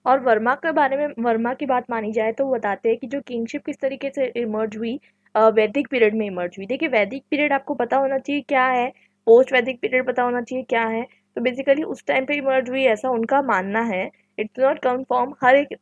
और वर्मा की बात मानी जाए तो वो बताते हैं कि जो किंगशिप किस तरीके से इमर्ज हुई, वैदिक पीरियड में इमर्ज हुई। देखिए वैदिक पीरियड आपको पता होना चाहिए क्या है, पोस्ट वैदिक पीरियड पता होना चाहिए क्या है। तो बेसिकली उस टाइम पे इमर्ज हुई ऐसा उनका मानना है। इट्स नॉट कन्फर्म, हर एक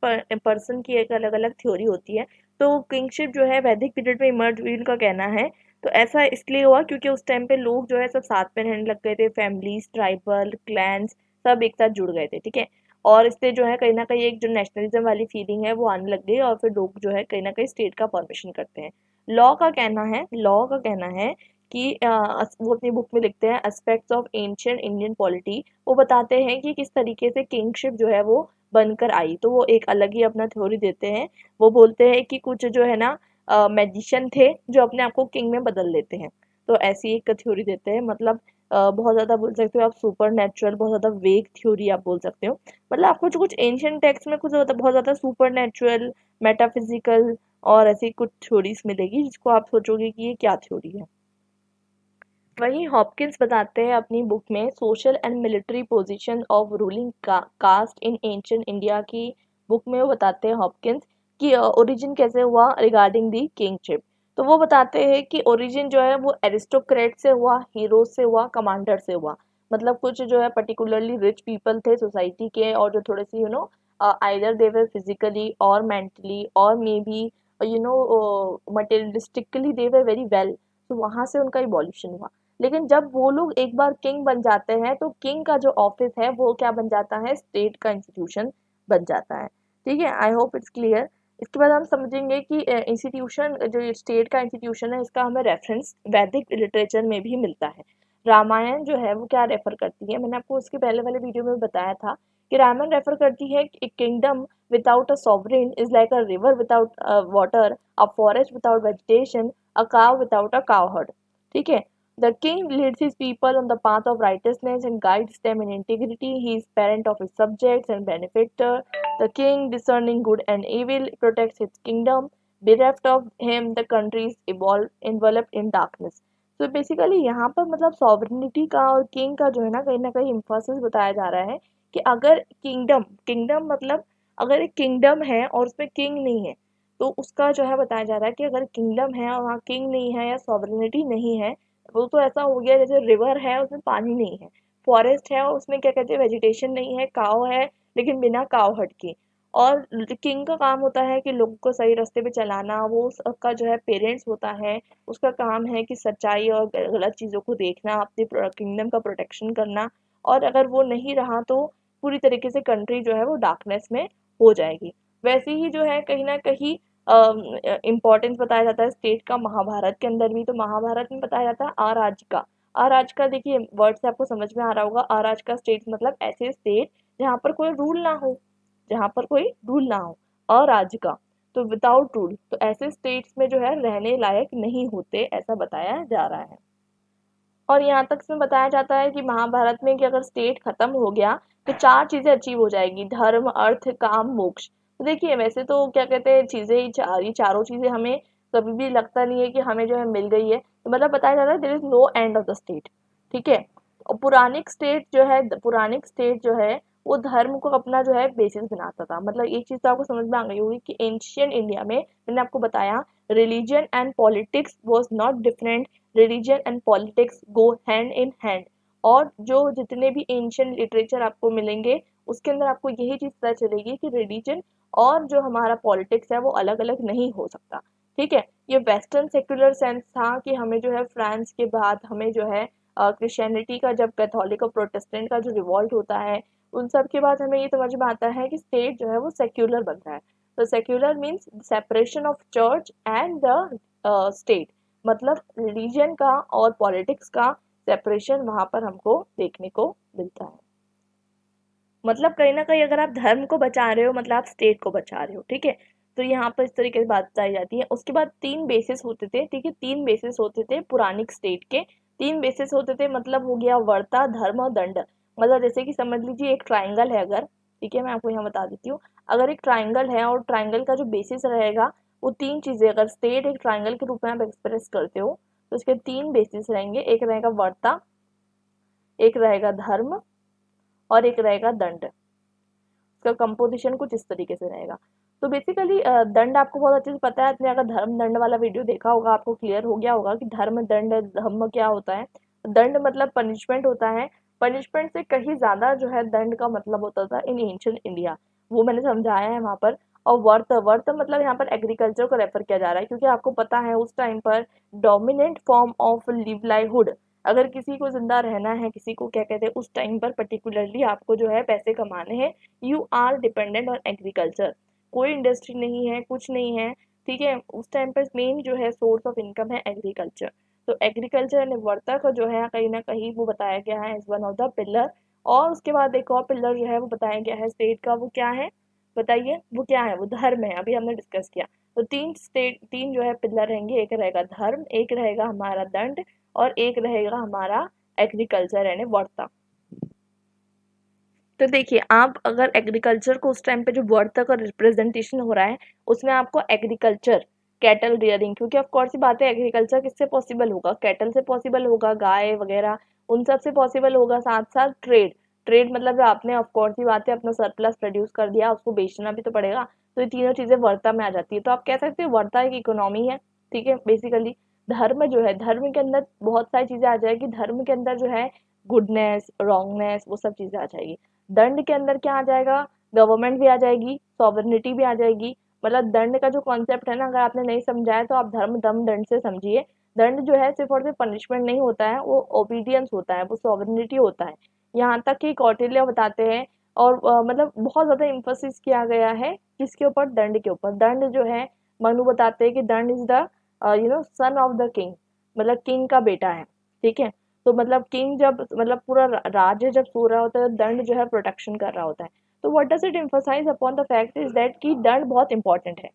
पर्सन की एक अलग अलग थ्योरी होती है। तो किंगशिप जो है वैदिक पीरियड में इमर्ज हुई उनका कहना है। तो ऐसा इसलिए हुआ क्योंकि उस टाइम पे लोग जो है सब साथ में रहने लग गए थे, फैमिलीज, ट्राइबल, क्लैंस सब एक साथ जुड़ गए थे, ठीक है। और इससे जो है कहीं न कहीं एक जो नेशनलिज्म वाली फीलिंग है वो आने लग गई और फिर लोग जो है कहीं न कहीं स्टेट का फॉर्मेशन करते हैं। लॉ का कहना है कि वो अपनी बुक में लिखते हैं aspects of ancient Indian polity. वो बताते हैं कि किस तरीके से किंगशिप जो है वो बनकर आई। तो वो एक अलग ही अपना थ्योरी देते हैं। वो बोलते हैं कि कुछ जो है ना मैजिशियन थे जो अपने आप को किंग में बदल लेते हैं। तो ऐसी एक थ्योरी देते हैं। मतलब बहुत ज़्यादा बोल सकते हो आप सुपर नेचुरल, बहुत ज़्यादा वेग थ्योरी आप बोल सकते हो। मतलब आपको जो कुछ एंशियंट टेक्स्ट में कुछ बहुत ज़्यादा सुपर नेचुरल, मेटाफिजिकल और ऐसी कुछ थ्योरीज मिलेगी जिसको आप सोचोगे कि ये क्या थ्योरी है। वहीं हॉपकिंस बताते हैं अपनी बुक में social and military position of ruling caste in ancient India की बुक में वो बताते हैं हॉपकिंस कि ओरिजिन कैसे हुआ रिगार्डिंग दी किंगशिप। तो वो बताते हैं कि ओरिजिन जो है वो एरिस्टोक्रेट से हुआ, हीरोज से हुआ, कमांडर से हुआ। मतलब कुछ जो है पर्टिकुलरली रिच पीपल थे सोसाइटी के और जो थोड़े से आइदर दे वर फिजिकली और मेंटली और may be materialistically they were very well. तो वहां से उनका इवोल्यूशन हुआ। लेकिन जब वो लोग एक बार किंग बन जाते हैं तो किंग का जो ऑफिस है वो क्या बन जाता है, स्टेट का इंस्टीट्यूशन बन जाता है। ठीक है, आई होप इट्स क्लियर। इसके बाद हम समझेंगे कि इंस्टीट्यूशन जो स्टेट का इंस्टीट्यूशन है इसका हमें रेफरेंस वैदिक लिटरेचर में भी मिलता है। रामायण जो है वो क्या रेफर करती है, मैंने आपको उसके पहले वाले वीडियो में बताया था कि रामायण रेफर करती है कि kingdom without a sovereign is like a river without water, a forest without vegetation, a cow without अ काव हर्ड। ठीक है। The king leads his people on the path of righteousness and guides them in integrity. He is parent of his subjects and benefactor. The king, discerning good and evil, protects his kingdom. Bereft of him, the country is enveloped in darkness. तो basically यहाँ पर मतलब sovereignty का और king का जो है ना कहीं इम्फोसिस बताया जा रहा है कि अगर किंगडम किंगडम मतलब अगर एक किंगडम है और उसमें किंग नहीं है तो उसका जो है बताया जा रहा है कि अगर किंगडम है और वहाँ किंग नहीं है या सॉवरेनिटी नहीं है, वो तो ऐसा हो गया जैसे रिवर है उसमें पानी नहीं है, फॉरेस्ट है और उसमें क्या कहते हैं वेजिटेशन नहीं है, काव है लेकिन बिना काव हट के। और किंग का काम होता है कि लोगों को सही रास्ते पे चलाना, वो उसका जो है पेरेंट्स होता है, उसका काम है कि सच्चाई और गलत चीज़ों को देखना, अपने किंगडम का प्रोटेक्शन करना। और अगर वो नहीं रहा तो पूरी तरीके से कंट्री जो है वो डार्कनेस में हो जाएगी। वैसे ही जो है कहीं ना कहीं इम्पोर्टेंस बताया जाता है स्टेट का महाभारत के अंदर भी। तो महाभारत में बताया जाता है अराजका। अराजका देखिए वर्ड से आपको समझ में आ रहा होगा, अराजका स्टेट मतलब ऐसे स्टेट जहाँ पर कोई रूल ना हो, जहाँ पर कोई रूल ना हो, अराजका। तो विदाउट रूल, तो ऐसे स्टेट्स में जो है रहने लायक नहीं होते, ऐसा बताया जा रहा है। और यहाँ तक इसमें बताया जाता है कि महाभारत में कि अगर स्टेट खत्म हो गया तो चार चीजें अचीव हो जाएगी, धर्म, अर्थ, काम, मोक्ष। तो देखिए वैसे तो क्या कहते हैं चीजें ही ये चारों चीजें हमें कभी भी लगता नहीं है कि हमें जो है मिल गई है। तो मतलब बताया जाता है there is no end of the state. ठीक है। और पुरानिक स्टेट जो है वो धर्म को अपना जो है बेसिस बनाता था। मतलब एक चीज तो आपको समझ में आ गई होगी कि एंशियंट इंडिया में मैंने आपको बताया religion and politics was not different, religion and politics go hand in hand. और जो जितने भी एंशियंट लिटरेचर आपको मिलेंगे उसके अंदर आपको यही चीज पता चलेगी कि रिलीजन और जो हमारा पॉलिटिक्स है वो अलग अलग नहीं हो सकता। ठीक है। ये वेस्टर्न सेक्युलर सेंस था कि हमें जो है फ्रांस के बाद हमें जो है क्रिश्चियनिटी का जब कैथोलिक और प्रोटेस्टेंट का जो रिवॉल्ट होता है उन सब के बाद हमें ये समझ में आता है कि स्टेट जो है वो सेक्युलर बन रहा है। तो secular means separation of church and the state. मतलब रिलीजन का और पॉलिटिक्स का सेपरेशन वहां पर हमको देखने को मिलता है। मतलब कहीं ना कहीं अगर आप धर्म को बचा रहे हो मतलब आप स्टेट को बचा रहे हो। ठीक है। तो यहाँ पर इस तरीके से बात बताई जाती है। उसके बाद तीन बेसिस होते थे। ठीक है, तीन बेसिस होते थे पुरानिक स्टेट के। तीन बेसिस होते थे मतलब हो गया वर्ता, धर्म और दंड। मतलब जैसे कि समझ लीजिए एक ट्राइंगल है अगर, ठीक है मैं आपको यहाँ बता देती हूँ। अगर एक ट्राइंगल है और ट्राइंगल का जो बेसिस रहेगा वो तीन चीजें, अगर स्टेट एक ट्राइंगल के रूप में आप एक्सप्रेस करते हो तो उसके तीन बेसिस रहेंगे। एक रहेगा वर्ता, एक रहेगा धर्म और एक रहेगा दंड। उसका कंपोजिशन कुछ इस तरीके से रहेगा। तो बेसिकली दंड आपको बहुत अच्छे से पता है, आपने अगर धर्म दंड वाला वीडियो देखा होगा आपको क्लियर हो गया होगा कि धर्म दंड धर्म क्या होता है। दंड मतलब पनिशमेंट होता है, पनिशमेंट से कहीं ज्यादा जो है दंड का मतलब होता था इन एंशिएंट इंडिया, वो मैंने समझाया है वहां पर। और वर्थ वर्थ मतलब यहाँ पर एग्रीकल्चर को रेफर किया जा रहा है, क्योंकि आपको पता है उस टाइम पर डोमिनेंट फॉर्म ऑफ लिवलाइहुड, अगर किसी को जिंदा रहना है, किसी को क्या कहते हैं उस टाइम पर पर्टिकुलरली आपको जो है पैसे कमाने हैं, you are dependent on agriculture. कोई इंडस्ट्री नहीं है, कुछ नहीं है, ठीक है। उस टाइम पर मेन जो है सोर्स ऑफ इनकम है एग्रीकल्चर। तो एग्रीकल्चर एंड वर्ता का जो है कहीं ना कहीं वो बताया गया है as one of the pillar. और उसके बाद एक और पिलर जो है वो बताया गया है स्टेट का, वो क्या है बताइए, वो क्या है, वो धर्म है, अभी हमने डिस्कस किया। तो तीन जो है पिलर रहेंगे, एक रहेगा धर्म, एक रहेगा हमारा दंड, और एक रहेगा हमारा एग्रीकल्चर यानी वर्ता। तो देखिए आप अगर एग्रीकल्चर को उस टाइम पे जो वर्ड तक का रिप्रेजेंटेशन हो रहा है उसमें आपको एग्रीकल्चर कैटल रियरिंग, क्योंकि ऑफ कोर्स ही बात है एग्रीकल्चर किससे पॉसिबल होगा, कैटल से पॉसिबल होगा, गाय वगैरह उन सब से पॉसिबल होगा। साथ साथ ट्रेड, ट्रेड मतलब जो आपने ऑफ कोर्स ही बात है अपना सरप्लस प्रोड्यूस कर दिया, उसको बेचना भी तो पड़ेगा। तो ये तीनों चीजें वर्ता में आ जाती है। तो आप कह सकते हो वर्ता एक इकोनॉमी है, ठीक है। बेसिकली धर्म जो है, धर्म के अंदर बहुत सारी चीजें आ जाएगी, धर्म के अंदर जो है गुडनेस रॉन्गनेस वो सब चीजें आ जाएगी। दंड के अंदर क्या आ जाएगा, गवर्नमेंट भी आ जाएगी, सॉवरेनिटी भी आ जाएगी। मतलब दंड का जो कॉन्सेप्ट है ना, अगर आपने नहीं समझा है तो आप धर्म दम दंड से समझिए। दंड जो है सिर्फ और सिर्फ पनिशमेंट नहीं होता है, वो ओबीडियंस होता है, वो सॉवरेनिटी होता है। यहाँ तक कि कौटिल्य बताते हैं, और मतलब बहुत ज्यादा इम्फोसिस किया गया है किसके ऊपर, दंड के ऊपर। दंड जो है मनु बताते हैं कि दंड is the son of the king, मतलब किंग का बेटा है, ठीक है। तो मतलब किंग जब मतलब पूरा राज्य जब सो रहा होता है, दंड जो है प्रोटेक्शन कर रहा होता है। तो what does it emphasize upon the fact is that कि दंड बहुत इंपॉर्टेंट है।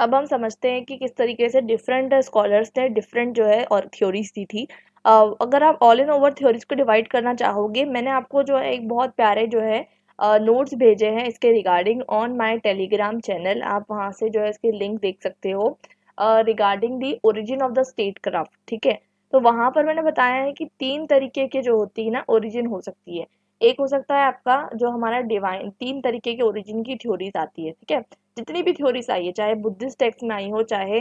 अब हम समझते हैं कि किस तरीके से डिफरेंट स्कॉलर्स ने डिफरेंट जो है और थ्योरीज दी थी। अगर आप ऑल इन ओवर थ्योरीज को डिवाइड करना चाहोगे, मैंने आपको जो है एक बहुत प्यारे जो है नोट्स भेजे हैं इसके regarding on my Telegram channel, आप वहाँ से जो है इसके लिंक देख सकते हो, regarding the origin of the state craft, ठीक है। तो वहां पर मैंने बताया है कि तीन तरीके के जो होती है ना ओरिजिन हो सकती है। एक हो सकता है आपका जो हमारा डिवाइन, तीन तरीके के ओरिजिन की थ्योरीज आती है, ठीक है। जितनी भी थ्योरीज आई है, चाहे बुद्धिस्ट टेक्स्ट में आई हो, चाहे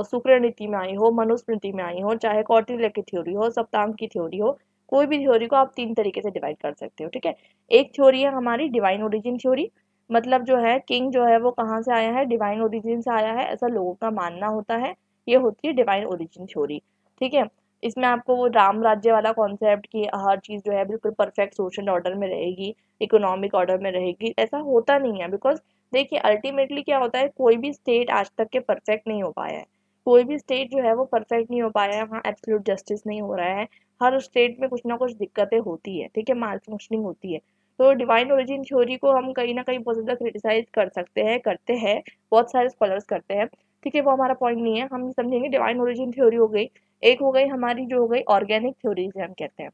शुक्र नीति में आई हो, मनुस्मृति में आई हो, चाहे कौटिल्य की थ्योरी हो, सप्तांग की थ्योरी हो, कोई भी थ्योरी को आप तीन तरीके से डिवाइड कर सकते हो, ठीक है। एक थ्योरी है हमारी डिवाइन ओरिजिन थ्योरी, मतलब जो है किंग जो है वो कहाँ से आया है, डिवाइन ओरिजिन से आया है, ऐसा लोगों का मानना होता है। ये होती है डिवाइन ओरिजिन थ्योरी, ठीक है। इसमें आपको वो राम राज्य वाला कॉन्सेप्ट कि हर चीज जो है बिल्कुल परफेक्ट सोशल ऑर्डर में रहेगी, इकोनॉमिक ऑर्डर में रहेगी, ऐसा होता नहीं है। बिकॉज देखिए अल्टीमेटली क्या होता है, कोई भी स्टेट आज तक के परफेक्ट नहीं हो पाया है, कोई भी स्टेट जो है वो परफेक्ट नहीं हो पाया है, वहाँ एब्सोल्यूट जस्टिस नहीं हो रहा है। हर स्टेट में कुछ ना कुछ दिक्कतें होती है, ठीक है, माल फंक्शनिंग होती है। तो डिवाइन ओरिजिन थ्योरी को हम कहीं ना कहीं बहुत ज़्यादा क्रिटिसाइज कर सकते हैं, करते हैं, बहुत सारे स्कॉलर्स करते हैं, ठीक है। वो हमारा पॉइंट नहीं है, हम समझेंगे डिवाइन ओरिजिन थ्योरी हो गई। एक हो गई हमारी जो हो गई ऑर्गेनिक थ्योरीज हम कहते हैं।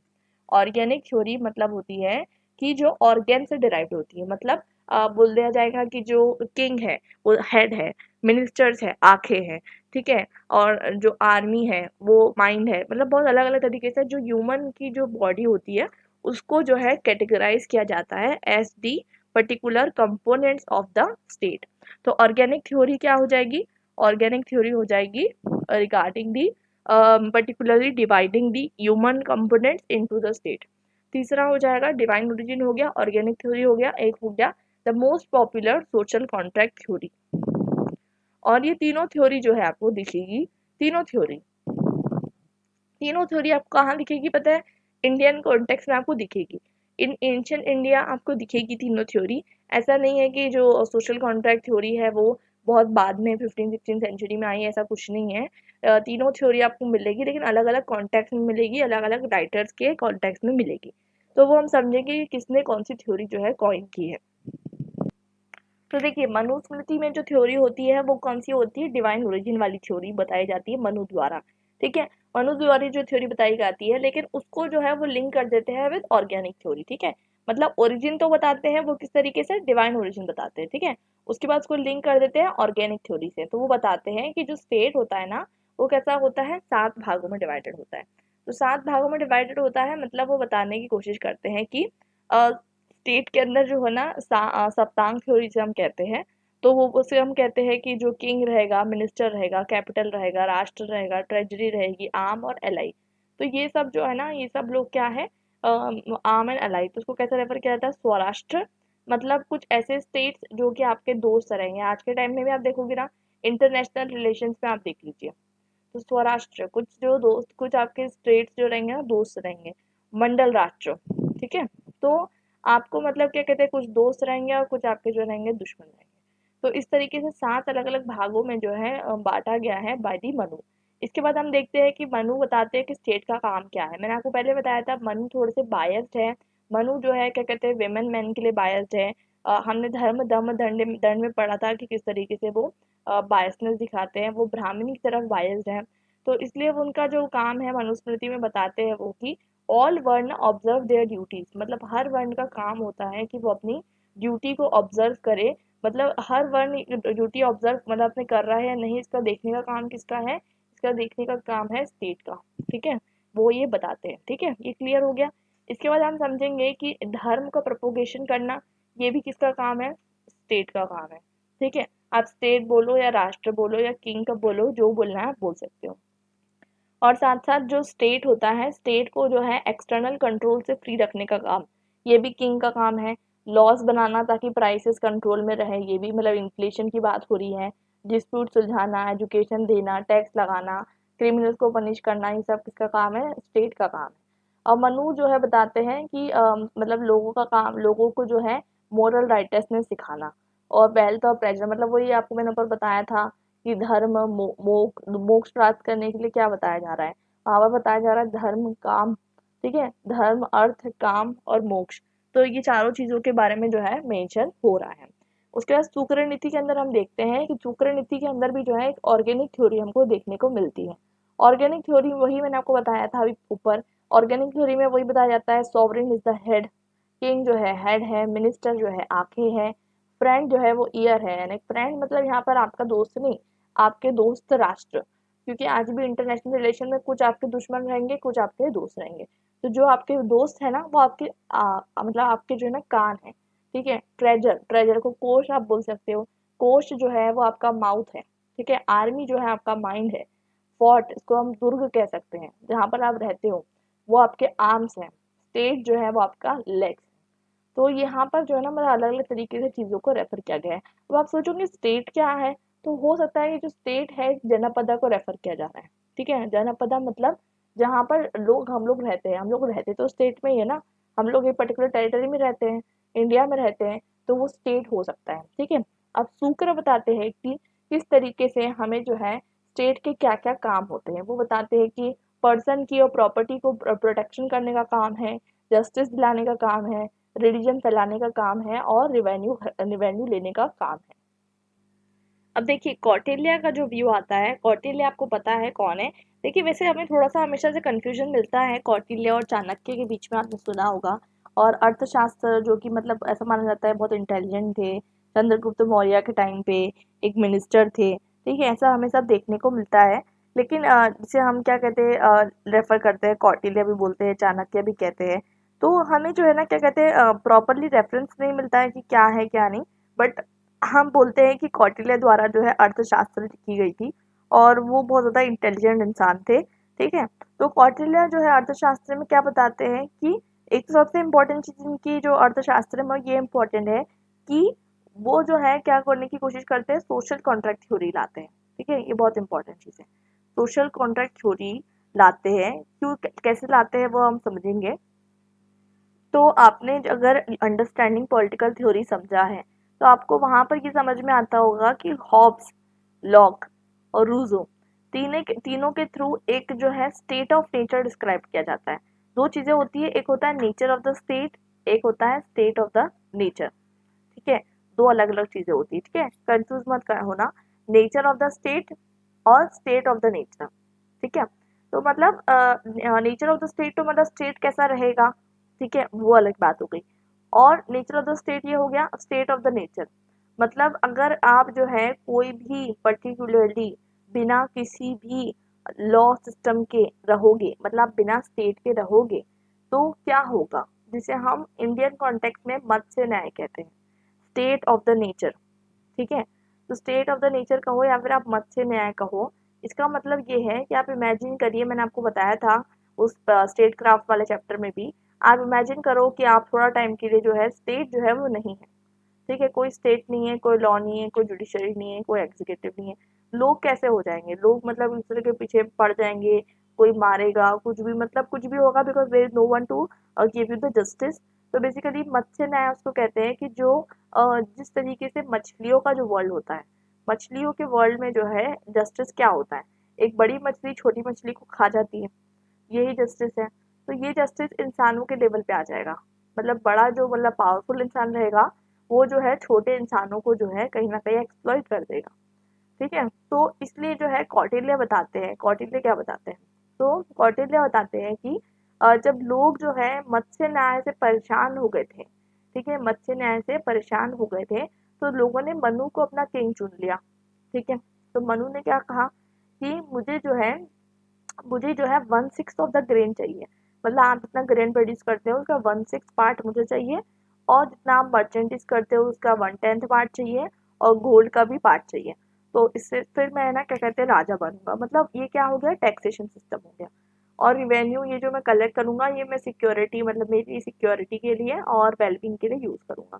ऑर्गेनिक थ्योरी मतलब होती है कि जो ऑर्गेन से डिराइव्ड होती है, मतलब बोल दिया जाएगा कि जो किंग है वो हेड है, मिनिस्टर्स है आंखें हैं, ठीक है, और जो आर्मी है वो माइंड है, मतलब बहुत अलग अलग तरीके से जो ह्यूमन की जो बॉडी होती है उसको जो है कैटेगराइज किया जाता है as the particular components of the state. तो ऑर्गेनिक थ्योरी क्या हो जाएगी, ऑर्गेनिक थ्योरी हो जाएगी regarding the particularly dividing the human components into the state। तीसरा हो जाएगा डिवाइन ओरिजिन हो गया, ऑर्गेनिक थ्योरी हो गया, एक हो गया the most popular social contract theory. और ये तीनों थ्योरी जो है आपको दिखेगी, तीनों थ्योरी, तीनों थ्योरी आपको कहाँ दिखेगी पता है, इंडियन कॉन्टेक्स्ट में आपको दिखेगी, इन एंशियंट इंडिया आपको दिखेगी तीनों थ्योरी। ऐसा नहीं है कि जो सोशल कॉन्ट्रैक्ट थ्योरी है वो बहुत बाद में 15-16 सेंचुरी में आई है, ऐसा कुछ नहीं है। तीनों थ्योरी आपको मिलेगी लेकिन अलग अलग कॉन्टेक्स्ट में मिलेगी, अलग अलग राइटर्स के कॉन्टेक्स्ट में मिलेगी। तो वो हम समझेंगे कि किसने कौन सी थ्योरी जो है कॉइन की है। तो देखिए मनुस्मृति में जो थ्योरी होती है वो कौन सी होती है, डिवाइन ओरिजिन वाली थ्योरी बताई जाती है मनु द्वारा, ठीक है। मनु द्वारा जो थ्योरी बताई जाती है, लेकिन उसको जो है वो लिंक कर देते हैं विद ऑर्गेनिक थ्योरी, ठीक है। मतलब ओरिजिन तो बताते हैं वो किस तरीके से, डिवाइन ओरिजिन बताते हैं, ठीक है। उसके बाद उसको लिंक कर देते हैं ऑर्गेनिक थ्योरी से। तो वो बताते हैं कि जो स्टेट होता है ना वो कैसा होता है, 7 भागों में डिवाइडेड होता है। तो 7 भागों में डिवाइडेड होता है मतलब वो बताने की कोशिश करते हैं कि स्टेट के अंदर जो है ना सप्तांग थ्योरी से हम कहते हैं, तो वो उसे हम कहते हैं कि जो किंग रहेगा, मिनिस्टर रहेगा, कैपिटल रहेगा, राष्ट्र रहेगा, ट्रेजरी रहेगी, आर्म और एलाई। तो ये सब जो है ना, ये सब लोग क्या है, आर्म एंड एलाई। तो उसको कैसे रेफर किया जाता है, स्वराष्ट्र। मतलब कुछ ऐसे स्टेट्स जो कि आपके दोस्त रहेंगे। आज के टाइम में भी आप देखोगे ना, इंटरनेशनल रिलेशंस में आप देख लीजिए, तो स्वराष्ट्र कुछ जो दोस्त, कुछ आपके स्टेट्स जो रहेंगे ना दोस्त रहेंगे। मंडल राष्ट्र, ठीक है। तो आपको मतलब क्या कहते हैं, कुछ दोस्त रहेंगे और कुछ आपके जो रहेंगे दुश्मन रहेंगे। तो इस तरीके से 7 अलग-अलग भागों में जो है बाँटा गया है बाय द मनु। इसके बाद हम देखते हैं कि मनु बताते हैं कि स्टेट का काम क्या है। मैंने आपको पहले बताया था मनु थोड़े से बायस्ड है। मनु जो है क्या कहते हैं, विमेन मैन के लिए बायस्ड है। हमने धर्म दम दंड में पढ़ा था कि किस तरीके से वो बायसनेस दिखाते हैं, वो ब्राह्मणी की तरफ बायस्ड है। तो इसलिए वो उनका जो काम है मनुस्मृति में बताते हैं वो कि ऑल वर्ण ऑब्जर्व देयर ड्यूटीज, मतलब हर वर्ण का काम होता है कि वो अपनी ड्यूटी को ऑब्जर्व करे। मतलब हर वर्ण ड्यूटी ऑब्जर्व मतलब अपने कर रहा है या नहीं, इसका देखने का काम किसका है, इसका देखने का काम है स्टेट का, ठीक है। वो ये बताते हैं, ठीक है, ये क्लियर हो गया। इसके बाद हम समझेंगे कि धर्म का प्रोपोगेशन करना, ये भी किसका काम है, स्टेट का काम है, ठीक है। आप स्टेट बोलो या राष्ट्र बोलो या किंग का बोलो, जो बोलना है आप बोल सकते हो। और साथ साथ जो स्टेट होता है, स्टेट को जो है एक्सटर्नल कंट्रोल से फ्री रखने का काम, ये भी किंग का काम है। लॉस बनाना ताकि प्राइसेस कंट्रोल में रहे, ये भी मतलब इन्फ्लेशन की बात हो रही है। डिस्प्यूट सुलझाना, एजुकेशन देना, टैक्स लगाना, क्रिमिनल्स को पनिश करना, ये सब किसका काम है, स्टेट का काम है। और मनु जो है बताते हैं कि मतलब लोगों का काम, लोगों को जो है मोरल राइटनेस सिखाना। और वेल्थ और प्लेजर, मतलब वही आपको मैंने ऊपर बताया था कि धर्म मोक्ष प्राप्त करने के लिए क्या बताया जा रहा है, वहाँ पर बताया जा रहा है धर्म काम, ठीक है, धर्म अर्थ काम और मोक्ष। तो ये चारों चीजों के बारे में जो है मेंशन हो रहा है। उसके बाद शुक्र नीति के अंदर हम देखते हैं कि शुक्र नीति के अंदर भी जो है एक ऑर्गेनिक थ्योरी हमको देखने को मिलती है। ऑर्गेनिक थ्योरी वही मैंने आपको बताया था अभी ऊपर। ऑर्गेनिक थ्योरी में वही बताया जाता है, sovereign is the head, king जो है हेड है, मिनिस्टर जो है आंखें है, फ्रेंड जो है वो ईयर है। यानी फ्रेंड मतलब यहाँ पर आपका दोस्त नहीं, आपके दोस्त राष्ट्र, क्योंकि आज भी इंटरनेशनल रिलेशन में कुछ आपके दुश्मन रहेंगे, कुछ आपके दोस्त रहेंगे। तो जो आपके दोस्त है ना वो आपके मतलब आपके जो है ना कान है, ठीक है। ट्रेजर, ट्रेजर को कोष आप बोल सकते हो। कोष जो है वो आपका माउथ है, ठीक है। आर्मी जो है आपका माइंड है। फोर्ट, इसको हम दुर्ग कह सकते हैं, जहाँ पर आप रहते हो, वो आपके आर्म्स हैं। स्टेट जो है वो आपका लेग्स। तो यहाँ पर जो है ना मतलब अलग अलग तरीके से चीजों को रेफर किया गया है। अब आप सोचोगे स्टेट क्या है, तो हो सकता है कि जो स्टेट है जनपदा को रेफर किया जा रहा है, ठीक है। जनपदा मतलब जहाँ पर लोग, हम लोग रहते हैं, हम लोग रहते तो स्टेट में ही है ना, हम लोग एक पर्टिकुलर टेरिटरी में रहते हैं, इंडिया में रहते हैं, तो वो स्टेट हो सकता है, ठीक है। अब सूत्र बताते हैं कि किस तरीके से हमें जो है स्टेट के क्या क्या काम होते हैं। वो बताते हैं कि पर्सन की और प्रॉपर्टी को प्रोटेक्शन करने का काम है, जस्टिस दिलाने का काम है, रिलीजन फैलाने का काम है और रिवेन्यू रिवेन्यू लेने का काम है। अब देखिए कौटिल्य का जो व्यू आता है, कौटिल्य आपको पता है कौन है। देखिए वैसे हमें थोड़ा सा हमेशा से कंफ्यूजन मिलता है कौटिल्य और चाणक्य के बीच में, आपने सुना होगा। और अर्थशास्त्र जो कि मतलब ऐसा माना जाता है बहुत इंटेलिजेंट थे, चंद्रगुप्त मौर्य के टाइम पे एक मिनिस्टर थे, ठीक है, ऐसा हमें सब देखने को मिलता है। लेकिन जिसे हम क्या कहते हैं, रेफर करते हैं, कौटिल्य भी बोलते हैं, चाणक्य भी कहते हैं। तो हमें जो है ना क्या कहते हैं, प्रॉपरली रेफरेंस नहीं मिलता है कि क्या है क्या नहीं। बट हम बोलते हैं कि कौटिल्य द्वारा जो है अर्थशास्त्र की गई थी, और वो बहुत ज़्यादा इंटेलिजेंट इंसान थे, ठीक है। तो कौटिल्य जो है अर्थशास्त्र में क्या बताते हैं कि एक तो सबसे इम्पोर्टेंट चीज़ इनकी जो अर्थशास्त्र में ये इम्पोर्टेंट है कि वो जो है क्या करने की कोशिश करते हैं, सोशल कॉन्ट्रैक्ट थ्योरी लाते हैं, ठीक है। ये बहुत इंपॉर्टेंट चीज़ है, सोशल कॉन्ट्रैक्ट थ्योरी लाते हैं। क्यों, कैसे लाते हैं वो हम समझेंगे। तो आपने अगर अंडरस्टैंडिंग पॉलिटिकल थ्योरी समझा है, तो आपको वहां पर ये समझ में आता होगा कि हॉब्स, लॉक और रूजो तीनों के थ्रू एक जो है स्टेट ऑफ नेचर डिस्क्राइब किया जाता है। दो चीजें होती है, एक होता है नेचर ऑफ द स्टेट, एक होता है स्टेट ऑफ द नेचर, ठीक है। दो अलग अलग चीजें होती है, ठीक है, कंफ्यूज मत होना। नेचर ऑफ द स्टेट और स्टेट ऑफ द नेचर, ठीक है। तो मतलब नेचर ऑफ द स्टेट, तो मतलब स्टेट कैसा रहेगा, ठीक है, वो अलग बात हो गई। और नेचर ऑफ द स्टेट ये हो गया स्टेट ऑफ द नेचर, मतलब अगर आप जो है कोई भी पर्टिकुलरली बिना किसी भी लॉ सिस्टम के रहोगे, मतलब बिना स्टेट के रहोगे, तो क्या होगा। जिसे हम इंडियन कॉन्टेक्स्ट में मत्स्य न्याय कहते हैं, स्टेट ऑफ द नेचर। ठीक है, तो स्टेट ऑफ द नेचर कहो या फिर आप मत्स्य न्याय कहो, इसका मतलब ये है कि आप इमेजिन करिए, मैंने आपको बताया था उस स्टेट क्राफ्ट वाले चैप्टर में भी, आप इमेजिन करो कि आप थोड़ा टाइम के लिए जो है स्टेट जो है वो नहीं है। ठीक है, कोई स्टेट नहीं है, कोई लॉ नहीं है, कोई जुडिशरी नहीं है, कोई एग्जीक्यूटिव नहीं है, लोग कैसे हो जाएंगे? लोग मतलब एक दूसरे के पीछे पड़ जाएंगे, कोई मारेगा, कुछ भी मतलब कुछ भी होगा, because there is no one to give you the justice. तो बेसिकली मत्स्य न्याय उसको कहते हैं कि जो जिस तरीके से मछलियों का जो वर्ल्ड होता है, मछलियों के वर्ल्ड में जो है जस्टिस क्या होता है, एक बड़ी मछली छोटी मछली को खा जाती है, यही जस्टिस है। तो ये जस्टिस इंसानों के लेवल पे आ जाएगा, मतलब बड़ा जो मतलब पावरफुल इंसान रहेगा वो जो है छोटे इंसानों को जो है कहीं ना कहीं एक्सप्लॉइट कर देगा। ठीक है, तो इसलिए जो है कौटिल्य बताते हैं, कौटिल्य क्या बताते हैं, तो कौटिल्य बताते हैं कि जब लोग जो है मत्स्य न्याय से परेशान हो गए थे, ठीक है, मत्स्य न्याय से परेशान हो गए थे, तो लोगों ने मनु को अपना किंग चुन लिया। ठीक है, तो मनु ने क्या कहा कि मुझे जो है 1/6 ऑफ द ग्रेन चाहिए, मतलब आप जितना ग्रेन प्रोड्यूस करते हो उसका 1/6 पार्ट मुझे चाहिए, और जितना आप मर्चेंटाइज करते हो उसका 1/10 पार्ट चाहिए, और गोल्ड का भी पार्ट चाहिए। तो इससे फिर मैं ना क्या कहते हैं राजा बनूंगा, मतलब ये क्या हो गया, टैक्सेशन सिस्टम हो गया। और रिवेन्यू ये जो मैं कलेक्ट करूंगा ये मैं सिक्योरिटी मतलब मेरी सिक्योरिटी के लिए और वेलबींग के लिए यूज करूंगा।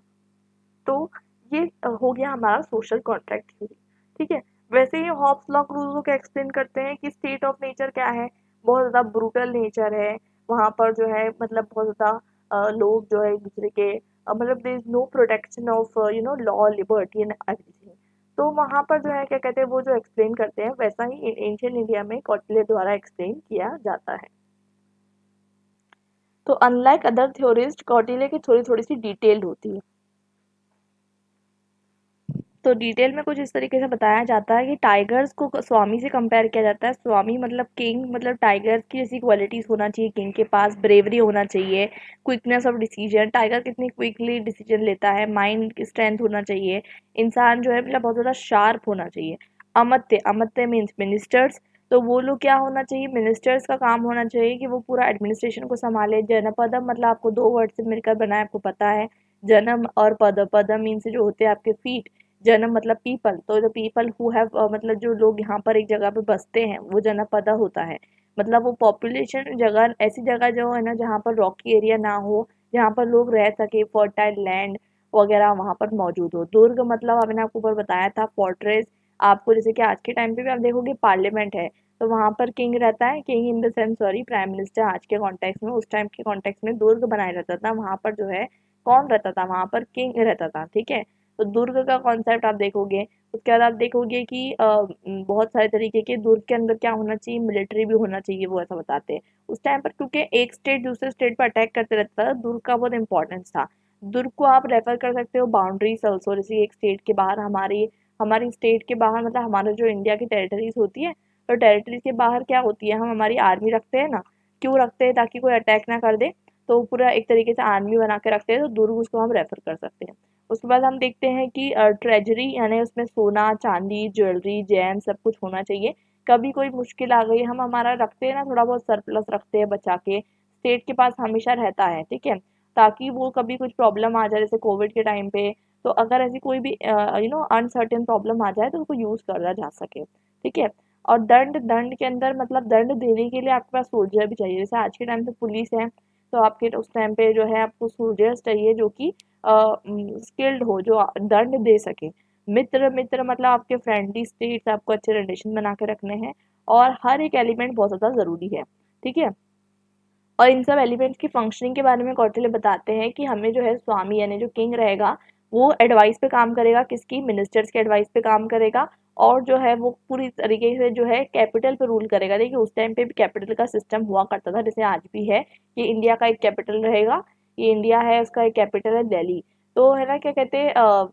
तो ये हो गया हमारा सोशल कॉन्ट्रैक्ट थ्योरी। ठीक है, वैसे ही हॉब्स लॉ रूल्स को एक्सप्लेन करते हैं कि स्टेट ऑफ नेचर क्या है, बहुत ज़्यादा ब्रूटल नेचर है, वहाँ पर जो है मतलब बहुत ज़्यादा लोग जो है एक दूसरे के मतलब there is no protection of law liberty and everything. तो वहाँ पर जो है क्या कहते हैं वो जो एक्सप्लेन करते हैं वैसा ही एंशियंट इंडिया में कौटिल्य द्वारा एक्सप्लेन किया जाता है। तो अनलाइक अदर थ्योरिस्ट कौटिल्य की थोड़ी थोड़ी सी डिटेल्ड होती है। तो डिटेल में कुछ इस तरीके से बताया जाता है कि टाइगर्स को स्वामी से कंपेयर किया जाता है। स्वामी मतलब किंग, मतलब टाइगर्स की जैसी क्वालिटीज होना चाहिए किंग के पास, ब्रेवरी होना चाहिए, क्विकनेस ऑफ डिसीजन, टाइगर कितनी क्विकली डिसीजन लेता है, माइंड की स्ट्रेंथ होना चाहिए, इंसान जो है मतलब बहुत ज़्यादा शार्प होना चाहिए। अमत्य, अमत्य मीन्स मिनिस्टर्स, तो वो लोग क्या होना चाहिए, मिनिस्टर्स का काम होना चाहिए कि वो पूरा एडमिनिस्ट्रेशन को संभाले। जनपदम मतलब आपको दो वर्ड से मिलकर बना है, आपको पता है, जन्म और पद, पदम मीन्स जो होते हैं आपके फीट, जनम मतलब पीपल, तो जो पीपल हु हैव मतलब जो लोग यहाँ पर एक जगह पे बसते हैं वो जनपद होता है, मतलब वो पॉपुलेशन जगह, ऐसी जगह जो है ना जहाँ पर रॉकी एरिया ना हो, जहाँ पर लोग रह सके, फर्टाइल लैंड वगैरह वहाँ पर मौजूद हो। दुर्ग मतलब मैंने आपको ऊपर बताया था फोर्ट्रेस, आपको जैसे कि आज के टाइम पे भी आप देखोगे पार्लियामेंट है तो वहाँ पर किंग रहता है, king in the sense sorry prime minister आज के कॉन्टेक्स्ट में, उस टाइम के कॉन्टेक्स्ट में दुर्ग बनाया रहता था, वहाँ पर जो है कौन रहता था, वहाँ पर किंग रहता था। ठीक है, तो दुर्ग का कॉन्सेप्ट आप देखोगे, उसके बाद आप देखोगे कि बहुत सारे तरीके के दुर्ग के अंदर क्या होना चाहिए, मिलिट्री भी होना चाहिए, वो ऐसा बताते हैं। उस टाइम पर क्योंकि एक स्टेट दूसरे स्टेट पर अटैक करते रहता था, दुर्ग का बहुत इंपॉर्टेंस था। दुर्ग को आप रेफर कर सकते हो बाउंड्रीज ऑल्सो, जैसे एक स्टेट के बाहर हमारी हमारी स्टेट के बाहर मतलब हमारा जो इंडिया की टेरिटरीज होती है, तो टेरिटरीज के बाहर क्या होती है, हम हमारी आर्मी रखते हैं ना, क्यों रखते हैं, ताकि कोई अटैक ना कर दे, तो पूरा एक तरीके से आर्मी बना के रखते हैं, तो दुर्ग उसको हम रेफर कर सकते हैं। उसके बाद हम देखते हैं कि ट्रेजरी यानी उसमें सोना चांदी ज्वेलरी जैम सब कुछ होना चाहिए। कभी कोई मुश्किल आ गई, हम हमारा रखते हैं ना थोड़ा बहुत सरप्लस रखते हैं बचा के, स्टेट के पास हमेशा रहता है। ठीक है, ताकि वो कभी कुछ प्रॉब्लम आ जाए जैसे कोविड के टाइम पे, तो अगर ऐसी कोई भी अनसर्टेन प्रॉब्लम आ जाए तो उसको यूज करा जा सके। ठीक है, और दंड, दंड के अंदर मतलब दंड देने के लिए आपके पास सोल्जर भी चाहिए, जैसे आज के टाइम पे पुलिस है, तो आपके उस टाइम पे जो है आपको सोल्जर्स चाहिए जो कि स्किल्ड हो, जो दंड दे सके। मित्र, मित्र मतलब आपके फ्रेंडली स्टेट्स, आपको अच्छे रिलेशन बना के रखने हैं, और हर एक एलिमेंट बहुत ज़्यादा ज़रूरी है। ठीक है, और इन सब एलिमेंट्स की फंक्शनिंग के बारे में कौटिल्य बताते हैं कि हमें जो है स्वामी यानी जो किंग रहेगा वो एडवाइस पे काम करेगा, किसकी, मिनिस्टर्स के एडवाइस पे काम करेगा, और जो है वो पूरी तरीके से जो है कैपिटल पे रूल करेगा। देखिए उस टाइम पे भी कैपिटल का सिस्टम हुआ करता था, जैसे आज भी है, ये इंडिया का एक कैपिटल रहेगा, ये इंडिया है, उसका एक कैपिटल है दिल्ली। तो है ना क्या कहते हैं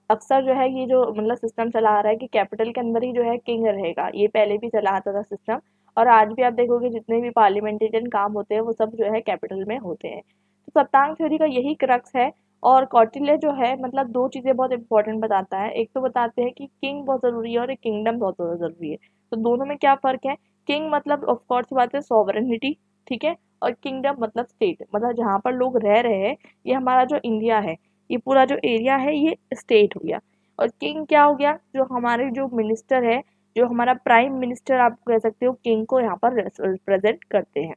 अक्सर जो है ये जो मतलब सिस्टम चला आ रहा है कि कैपिटल के अंदर ही जो है किंग रहेगा, ये पहले भी चला आता था सिस्टम, और आज भी आप देखोगे जितने भी पार्लियामेंटेरियन काम होते हैं वो सब जो है कैपिटल में होते हैं। तो सप्तांग थ्योरी का यही क्रक्स है। और कौटिल्य जो है मतलब दो चीज़ें बहुत इंपॉर्टेंट बताता है, एक तो बताते हैं कि किंग बहुत ज़रूरी है और एक किंगडम बहुत ज़्यादा ज़रूरी है। तो दोनों में क्या फ़र्क है, किंग मतलब ऑफ कोर्स बात है सॉवरेनिटी, ठीक है, और किंगडम मतलब स्टेट, मतलब जहाँ पर लोग रह रहे हैं, ये हमारा जो इंडिया है, ये पूरा जो एरिया है ये स्टेट हो गया। और किंग क्या हो गया, जो हमारे जो मिनिस्टर है, जो हमारा प्राइम मिनिस्टर आप कह सकते हो, किंग को यहाँ पर रिप्रेजेंट करते हैं।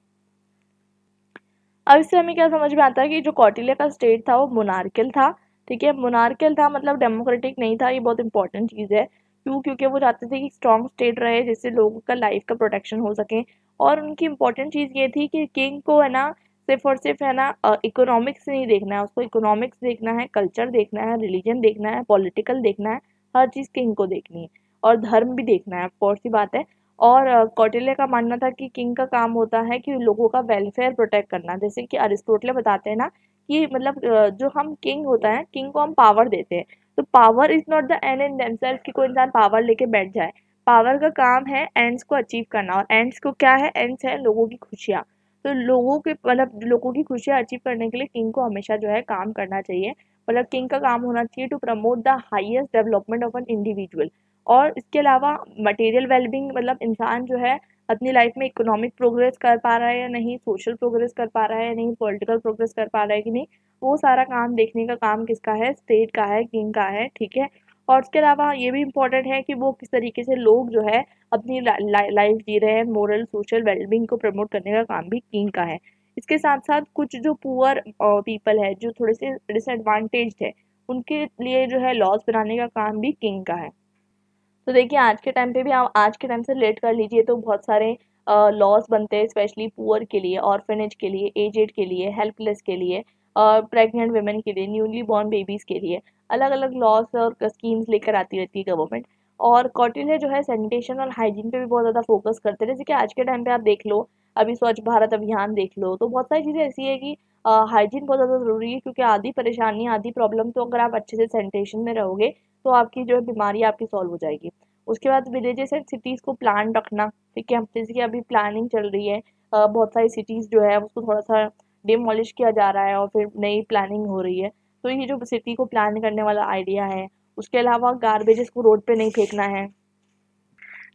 अब इससे हमें क्या समझ में आता है कि जो कौटिल्य का स्टेट था वो मोनार्कियल था। ठीक है, मोनार्कियल था मतलब डेमोक्रेटिक नहीं था, ये बहुत इंपॉर्टेंट चीज़ है। क्यों? क्योंकि वो चाहते थे कि स्ट्रॉन्ग स्टेट रहे जिससे लोगों का लाइफ का प्रोटेक्शन हो सके। और उनकी इंपॉर्टेंट चीज़ ये थी कि किंग को है ना सिर्फ और सिर्फ है ना इकोनॉमिक्स नहीं देखना है, उसको इकोनॉमिक्स देखना है, कल्चर देखना है, रिलीजन देखना है, पॉलिटिकल देखना है, हर चीज़ किंग को देखनी है। और धर्म भी देखना है, ऑफ सी बात है। और कौटिल्य का मानना था कि किंग का काम होता है कि लोगों का वेलफेयर प्रोटेक्ट करना। जैसे कि अरिस्टोटल बताते हैं ना कि मतलब जो हम किंग होता है, किंग को हम पावर देते हैं। तो power is not the end in themself कि कोई इंसान पावर लेके बैठ जाए। पावर का काम है एंड्स को अचीव करना, और एंड्स को क्या है, एंड्स है लोगों की खुशियाँ। तो लोगों के मतलब लोगों की खुशियाँ अचीव करने के लिए किंग को हमेशा जो है काम करना चाहिए। मतलब किंग का काम होना चाहिए to promote the highest development of an individual. और इसके अलावा मटेरियल वेलबींग, मतलब इंसान जो है अपनी लाइफ में इकोनॉमिक प्रोग्रेस कर पा रहा है या नहीं, सोशल प्रोग्रेस कर पा रहा है या नहीं, पॉलिटिकल प्रोग्रेस कर पा रहा है कि नहीं, वो सारा काम देखने का काम किसका है, स्टेट का है, किंग का है। ठीक है, और उसके अलावा ये भी इम्पोर्टेंट है कि वो किस तरीके से लोग जो है अपनी लाइफ जी रहे हैं, मोरल सोशल वेलबींग को प्रमोट करने का काम भी किंग का है। इसके साथ साथ कुछ जो पुअर पीपल है, जो थोड़े से डिसएडवांटेज्ड है, उनके लिए जो है लॉज बनाने का काम भी किंग का है। तो देखिए आज के टाइम पे भी आप आज के टाइम से रिलेट कर लीजिए तो बहुत सारे लॉज बनते हैं, स्पेशली पुअर के लिए, ऑर्फनेज के लिए, एजेड के लिए, हेल्पलेस के लिए, प्रेग्नेंट वुमेन के लिए, न्यूली बॉर्न बेबीज के लिए अलग अलग लॉज और स्कीम्स लेकर आती रहती है गवर्नमेंट। और कौटिल्य जो है सैनिटेशन और हाइजीन पे भी बहुत ज़्यादा फोकस करते हैं। जैसे कि आज के टाइम पे आप देख लो, अभी स्वच्छ भारत अभियान देख लो, तो बहुत सारी चीज़ें ऐसी है कि हाइजीन बहुत ज़्यादा ज़रूरी है, क्योंकि आधी परेशानी आधी प्रॉब्लम तो अगर आप अच्छे से सैनिटेशन में रहोगे तो आपकी जो है बीमारी आपकी सॉल्व हो जाएगी। उसके बाद विलेजेस एंड सिटीज़ को प्लान रखना। ठीक है, जैसे कि अभी प्लानिंग चल रही है, बहुत सारी सिटीज़ जो है उसको थोड़ा सा डिमोलिश किया जा रहा है और फिर नई प्लानिंग हो रही है। तो ये जो सिटी को प्लान करने वाला आइडिया है। उसके अलावा गार्बेजेस को रोड पे नहीं फेंकना है,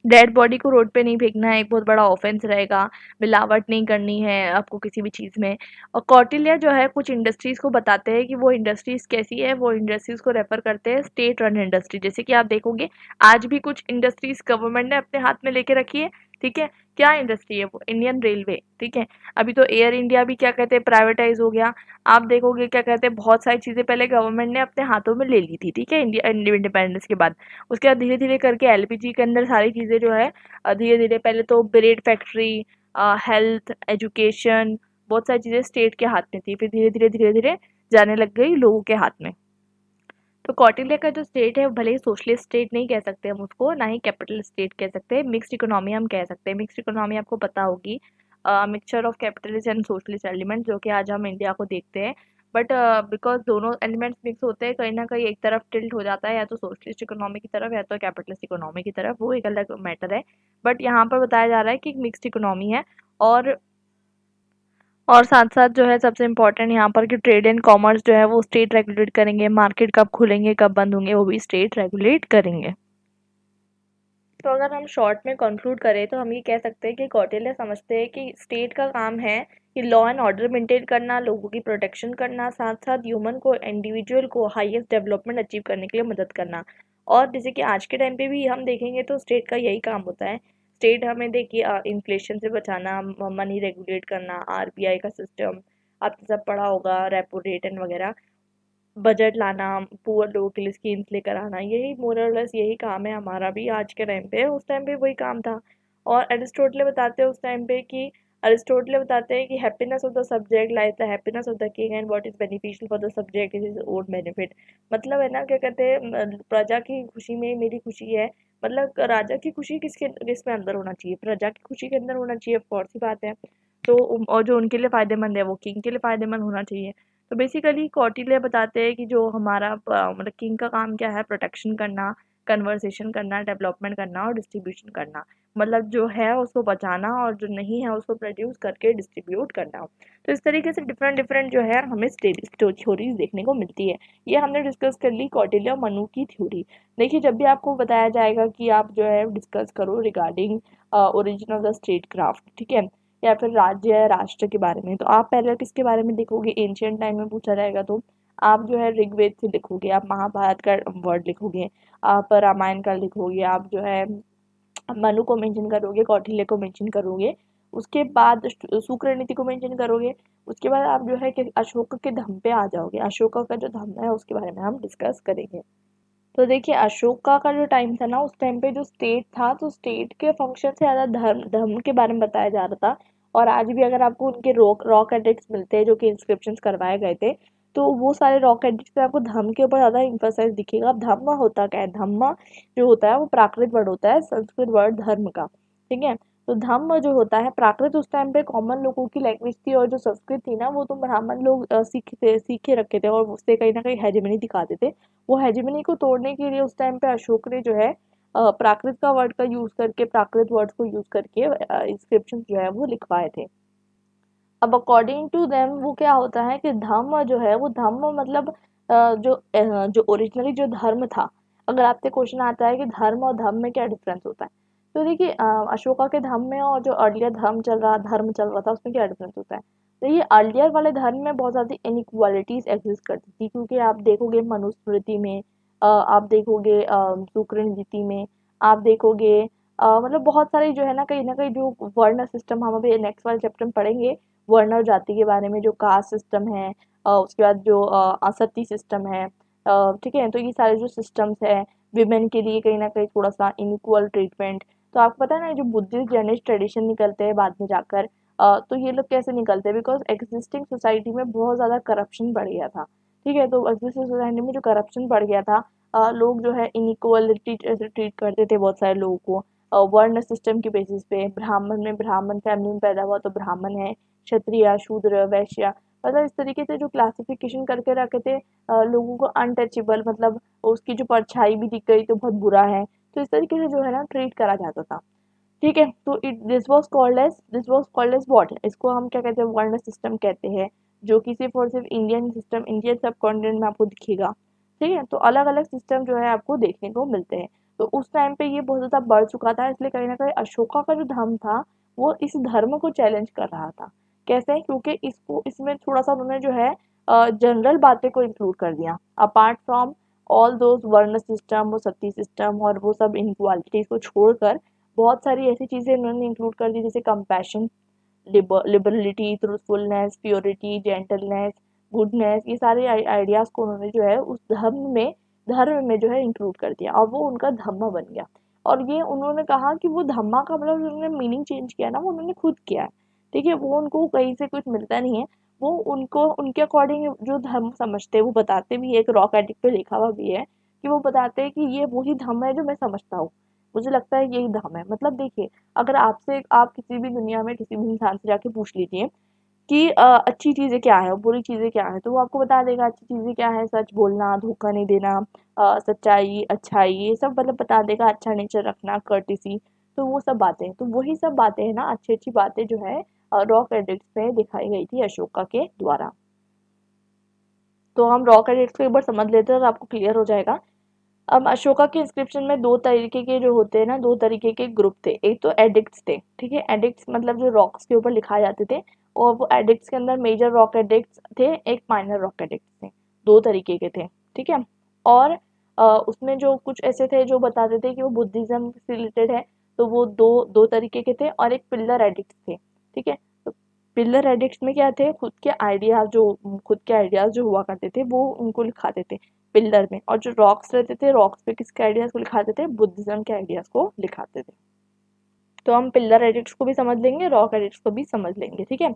डेड बॉडी को रोड पे नहीं फेंकना है, एक बहुत बड़ा ऑफेंस रहेगा। मिलावट नहीं करनी है आपको किसी भी चीज़ में। और कौटिल्य जो है कुछ इंडस्ट्रीज़ को बताते हैं कि वो इंडस्ट्रीज़ कैसी है, वो इंडस्ट्रीज़ को रेफर करते हैं स्टेट रन इंडस्ट्री। जैसे कि आप देखोगे आज भी कुछ इंडस्ट्रीज़ गवर्नमेंट ने अपने हाथ में लेके रखी है। ठीक है, क्या इंडस्ट्री है वो, इंडियन रेलवे। ठीक है, अभी तो एयर इंडिया भी क्या कहते हैं प्राइवेटाइज हो गया। आप देखोगे क्या कहते हैं, बहुत सारी चीज़ें पहले गवर्नमेंट ने अपने हाथों में ले ली थी। ठीक है, इंडिया इंडिपेंडेंस के बाद उसके बाद धीरे धीरे करके एलपीजी के अंदर सारी चीज़ें जो है धीरे धीरे, पहले तो ब्रेड फैक्ट्री, हेल्थ, एजुकेशन, बहुत सारी चीज़ें स्टेट के हाथ में थी, फिर धीरे धीरे जाने लग गई लोगों के हाथ में। तो कौटिल्य का जो स्टेट है भले ही सोशलिस्ट स्टेट नहीं कह सकते हम उसको, ना ही कैपिटल स्टेट कह सकते हैं, मिक्स्ड इकोनॉमी हम कह सकते हैं। मिक्स्ड इकोनॉमी आपको पता होगी, mixture of capitalist and socialist element, जो कि आज हम इंडिया को देखते हैं। बट बिकॉज दोनों एलिमेंट्स मिक्स होते हैं, कहीं ना कहीं एक तरफ टिल्ट हो जाता है, या तो सोशलिस्ट इकोनॉमी की तरफ या तो कैपिटलिस्ट इकोनॉमी की तरफ, वो एक अलग मैटर है। बट यहाँ पर बताया जा रहा है कि एक मिक्स्ड इकोनॉमी है। और साथ साथ जो है सबसे इम्पोर्टेंट यहाँ पर कि ट्रेड एंड कॉमर्स जो है वो स्टेट रेगुलेट करेंगे, मार्केट कब खुलेंगे कब बंद होंगे वो भी स्टेट रेगुलेट करेंगे। तो अगर हम शॉर्ट में कंक्लूड करें तो हम ये कह सकते हैं कि कौटिल्य समझते हैं कि स्टेट का काम है कि लॉ एंड ऑर्डर मेंटेन करना, लोगों की प्रोटेक्शन करना, साथ साथ ह्यूमन को, इंडिविजुअल को हाईएस्ट डेवलपमेंट अचीव करने के लिए मदद करना। और जैसे कि आज के टाइम पे भी हम देखेंगे तो स्टेट का यही काम होता है। स्टेट हमें देखिए इन्फ्लेशन से बचाना, मनी रेगुलेट करना, आरबीआई का सिस्टम आपने सब पढ़ा होगा, रेपो रेट एंड वगैरह, बजट लाना, पुअर लोगों के लिए स्कीम्स लेकर आना, यही मोरलेस यही काम है हमारा भी आज के टाइम पे। उस टाइम पे वही काम था। और अरिस्टोटल बताते हैं उस टाइम पे कि अरिस्टोटल बताते हैं कि happiness of the subject lies the happiness of the king and what is beneficial for the subject is his own benefit. मतलब है ना क्या कहते हैं, प्रजा की खुशी में मेरी खुशी है। मतलब राजा की खुशी किसमें अंदर होना चाहिए, प्रजा की खुशी के अंदर होना चाहिए, ऑफ सी बात है। तो और जो उनके लिए फ़ायदेमंद है वो किंग के लिए फ़ायदेमंद होना चाहिए। तो बेसिकली कौटिल्य बताते हैं कि जो हमारा मतलब किंग का काम क्या है, प्रोटेक्शन करना, कन्वर्सेशन करना, डेवलपमेंट करना और डिस्ट्रीब्यूशन करना। मतलब जो है उसको बचाना और जो नहीं है उसको प्रोड्यूस करके डिस्ट्रीब्यूट करना। तो इस तरीके से डिफरेंट डिफरेंट जो है हमें थ्योरीज देखने को मिलती है। ये हमने डिस्कस कर ली कौटिल्य और मनु की थ्योरी। देखिए जब भी आपको बताया जाएगा कि आप जो है डिस्कस करो regarding origin of the state craft, ठीक है, या फिर राज्य या राष्ट्र के बारे में। तो आप पहले किसके बारे में लिखोगे, एंशियंट टाइम में पूछा जाएगा तो आप जो है ऋग्वेद से लिखोगे, आप महाभारत का वर्ड लिखोगे, आप रामायण का लिखोगे, आप जो है मनु को मेंशन करोगे, कौटिल्य को मेंशन करोगे, उसके बाद शुक्र नीति को मेंशन करोगे, उसके बाद आप जो है कि अशोक के धम्म पे आ जाओगे। अशोक का जो धम्म है उसके बारे में हम डिस्कस करेंगे। तो देखिए अशोका का जो टाइम था ना, उस टाइम पे जो स्टेट था, तो स्टेट के फंक्शन से ज़्यादा धर्म के बारे में बताया जा रहा था। और आज भी अगर आपको उनके रॉक एडिक्ट्स मिलते हैं जो कि इंस्क्रिप्शंस करवाए गए थे, तो वो सारे रॉक एडिक्ट्स में आपको धर्म के ऊपर ज़्यादा इम्फोसाइज दिखेगा। अब धम्म होता क्या है, धम्म जो होता है वो प्राकृत वर्ड होता है, संस्कृत वर्ड धर्म का, ठीक है। तो धम्म जो होता है, प्राकृत उस टाइम पे कॉमन लोगों की लैंग्वेज थी, और जो संस्कृत थी ना वो तो ब्राह्मण लोग सीखे रखे थे और उससे कहीं ना कहीं हेजेमनी दिखाते थे। वो हेजेमनी को तोड़ने के लिए उस टाइम पे अशोक ने जो है प्राकृत का वर्ड का यूज करके, प्राकृत वर्ड को यूज करके इंस्क्रिप्शन जो है वो लिखवाए थे। अब अकॉर्डिंग टू देम वो क्या होता है कि धम्म जो है वो धम्म मतलब जो ओरिजिनली जो धर्म था। अगर आपसे क्वेश्चन आता है कि धर्म और धम्म में क्या डिफरेंस होता है, तो देखिए अशोका के धर्म में और जो अर्लियर धर्म चल रहा था उसमें क्या डिफरेंस होता है। तो ये अर्लियर वाले धर्म में बहुत ज़्यादा इनइक्वालिटीज एग्जिस्ट करती थी, क्योंकि आप देखोगे मनुस्मृति में, आप देखोगे शुक्र नीति में, आप देखोगे मतलब बहुत सारी जो है ना कहीं जो वर्ण सिस्टम हम अभी नेक्स्ट वाले चैप्टर में पढ़ेंगे, वर्ण और जाति के बारे में, जो कास्ट सिस्टम है, उसके बाद जो असती सिस्टम है, ठीक है। तो ये सारे जो सिस्टम्स है, विमेन के लिए कहीं ना कहीं थोड़ा सा इनइक्वल ट्रीटमेंट। तो आपको पता है ना जो बुद्धिस्ट जैनिस्ट ट्रेडिशन निकलते हैं बाद में जाकर, तो ये लोग कैसे निकलते हैं, बिकॉज एग्जिस्टिंग सोसाइटी में बहुत ज़्यादा करप्शन बढ़ गया था, ठीक है। तो एग्जिस्टिंग सोसाइटी में जो करप्शन बढ़ गया था, लोग जो है इनइक्वलिटी ट्रीट करते थे बहुत सारे लोगों को, वर्ण सिस्टम की बेसिस पे। ब्राह्मण फैमिली में पैदा हुआ तो ब्राह्मण है, क्षत्रिय, शूद्र, वैश्य, मतलब इस तरीके से जो क्लासिफिकेशन करके रखे थे लोगों को, अनटचेबल, मतलब उसकी जो परछाई भी दिख गई तो बहुत बुरा है। तो इस तरीके से जो है ना ट्रीट करा जाता था, ठीक है। तो it this was called as what, इसको हम क्या कहते हैं, वर्ण सिस्टम कहते हैं, जो कि सिर्फ और सिर्फ इंडियन सिस्टम, इंडियन सब कॉन्टिनेंट में आपको दिखेगा, ठीक है। तो अलग अलग सिस्टम जो है आपको देखने को मिलते हैं। तो उस टाइम पे ये बहुत ज़्यादा बढ़ चुका था, इसलिए कहीं ना कहीं अशोका का जो धर्म था वो इस धर्म को चैलेंज कर रहा था। कैसे, क्योंकि इसको इसमें थोड़ा सा उन्होंने जो है जनरल बातें को इंक्लूड कर दिया, अपार्ट फ्रॉम ऑल दोज वर्ण सिस्टम, वो सती सिस्टम और वो सब इनक्वालिटीज को छोड़कर बहुत सारी ऐसी चीज़ें उन्होंने इंक्लूड कर दी, जैसे compassion, liberality, truthfulness, purity, gentleness, goodness. ये सारे आइडियाज़ को उन्होंने जो है उस धर्म में जो है इंक्लूड कर दिया, और वो उनका धम्मा बन गया। और ये उन्होंने कहा कि वो धम्मा का मतलब उन्होंने मीनिंग चेंज किया ना, वो उन्होंने खुद किया है, ठीक है। वो उनको कहीं से कुछ मिलता नहीं है, वो उनको उनके अकॉर्डिंग जो धर्म समझते हैं वो बताते भी है, एक रॉक एडिक्ट पे लिखा हुआ भी है कि वो बताते हैं कि ये वही धर्म है जो मैं समझता हूँ, मुझे लगता है यही धर्म है। मतलब देखिए, अगर आपसे आप किसी भी दुनिया में किसी भी इंसान से जाके पूछ लीजिए कि अच्छी चीज़ें क्या है और बुरी चीज़ें क्या है, तो वो आपको बता देगा अच्छी चीज़ें क्या है, सच बोलना, धोखा नहीं देना, सच्चाई, अच्छाई, ये सब मतलब बता देगा, अच्छा नेचर रखना, कर्टिसी। तो वो सब बातें, तो वही सब बातें हैं ना, अच्छी अच्छी बातें जो है रॉक एडिक्ट्स में दिखाई गई थी अशोका के द्वारा। तो हम रॉक एडिक्ट्स को एक बार समझ लेते हैं और आपको क्लियर हो जाएगा। अब अशोका के इंस्क्रिप्शन में दो तरीके के जो होते हैं ना, दो तरीके के ग्रुप थे। एक तो एडिक्ट्स थे, ठीक है, एडिक्ट्स मतलब जो रॉक्स के ऊपर लिखाए जाते थे, और वो एडिक्ट्स के अंदर मेजर रॉक एडिक्ट्स थे, एक माइनर रॉक एडिक्ट्स थे, दो तरीके के थे, ठीक है। और उसमें जो कुछ ऐसे थे जो बताते थे कि वो बुद्धिज्म से रिलेटेड है, तो वो दो दो तरीके के थे, और एक पिल्लर एडिक्ट्स थे, ठीक है। तो पिल्लर एडिक्ट्स में क्या थे, खुद के आइडियाज जो हुआ करते थे वो उनको लिखाते थे पिलर में, और जो रॉक्स रहते थे, रॉक्स पे किसके आइडियाज़ को लिखाते थे, बुद्धिज्म के आइडियाज़ को लिखाते थे। तो हम पिलर एडिक्ट्स को भी समझ लेंगे, रॉक एडिक्ट्स को भी समझ लेंगे, ठीक है।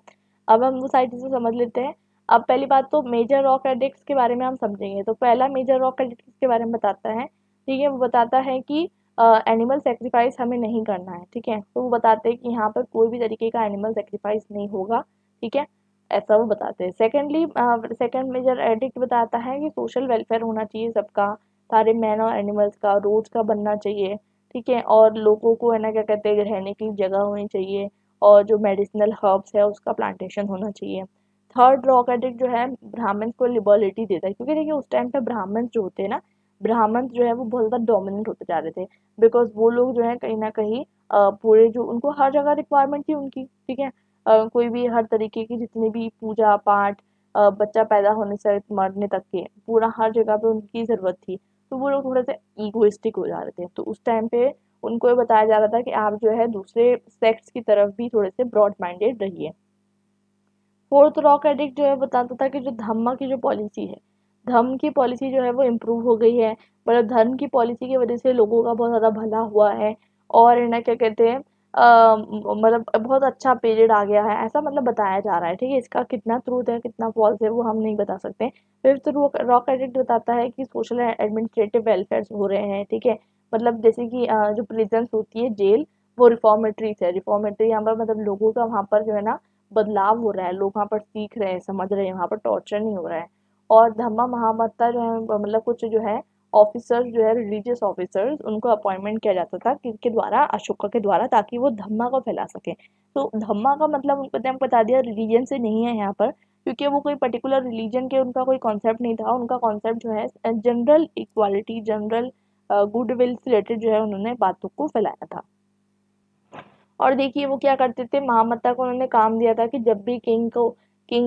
अब हम वो सारी चीज़ें समझ लेते हैं। अब पहली बात तो मेजर रॉक एडिक्ट्स के बारे में हम समझेंगे। तो पहला मेजर रॉक एडिक्ट्स के बारे में बताता है, ठीक है। वो बताता है कि एनिमल सेक्रीफाइस हमें नहीं करना है, ठीक है। तो वो बताते हैं कि यहाँ पर कोई भी तरीके का एनिमल सेक्रीफाइस नहीं होगा, ठीक है, ऐसा वो बताते हैं। सेकेंडली, सेकेंड मेजर एडिक्ट बताता है कि सोशल वेलफेयर होना चाहिए सबका, सारे मैन और एनिमल्स का, रोड्स का बनना चाहिए, ठीक है, और लोगों को है ना क्या कहते हैं, रहने की जगह होनी चाहिए, और जो मेडिसिनल हर्ब्स है उसका प्लांटेशन होना चाहिए। थर्ड रॉक एडिक्ट जो है ब्राह्मण को लिबर्लिटी देता है, क्योंकि देखिए उस टाइम पे ब्राह्मण जो होते हैं ना, ब्राह्मण जो है वो बहुत ज़्यादा डोमिनेंट होते जा रहे थे, बिकॉज वो लोग जो है कहीं ना कहीं पूरे जो उनको हर जगह रिक्वायरमेंट थी उनकी, ठीक है। कोई भी हर तरीके की जितनी भी पूजा पाठ, बच्चा पैदा होने से मरने तक के पूरा हर जगह पे उनकी ज़रूरत थी। तो वो लोग थोड़े से ईगोइस्टिक हो जा रहे थे। तो उस टाइम पे उनको ये बताया जा रहा था कि आप जो है दूसरे सेक्ट्स की तरफ भी थोड़े से ब्रॉड माइंडेड रहिए। फोर्थ रॉक एडिक्ट जो है बताता था कि जो धम्मा की जो पॉलिसी है, धम्म की पॉलिसी जो है वो इम्प्रूव हो गई है। मतलब धर्म की पॉलिसी की वजह से लोगों का बहुत ज़्यादा भला हुआ है। और है ना क्या कहते हैं, मतलब बहुत अच्छा पीरियड आ गया है, ऐसा मतलब बताया जा रहा है। ठीक है, इसका कितना ट्रूथ है कितना फॉल्स है वो हम नहीं बता सकते। फिफ्थ रॉक एडिक्ट बताता है कि सोशल एडमिनिस्ट्रेटिव वेलफेयर हो रहे हैं। ठीक है, मतलब जैसे कि जो प्रिजन्स होती है जेल, वो रिफॉर्मेटरीज है। रिफॉर्मेटरी यहाँ पर मतलब लोगों का वहाँ पर जो है ना बदलाव हो रहा है, लोग वहाँ पर सीख रहे हैं, समझ रहे हैं, वहाँ पर टॉर्चर नहीं हो रहा है। और धम्मा महामत्ता जो है मतलब कुछ जो है ऑफिसर्स जो है रिलीजियस ऑफिसर्स उनको अपॉइंटमेंट किया जाता था किसके द्वारा, अशोका के द्वारा, ताकि वो धम्मा को फैला सके। तो धम्मा का मतलब उनको ने बता दिया रिलीजन से नहीं है यहाँ पर, क्योंकि वो कोई पर्टिकुलर रिलीजन के उनका कोई कॉन्सेप्ट नहीं था। उनका कॉन्सेप्ट जो है general equality, general good will say related जो है उन्होंने बातों को फैलाया था। और देखिए वो क्या करते थे, महामत्ता को उन्होंने काम दिया था कि जब भी किंग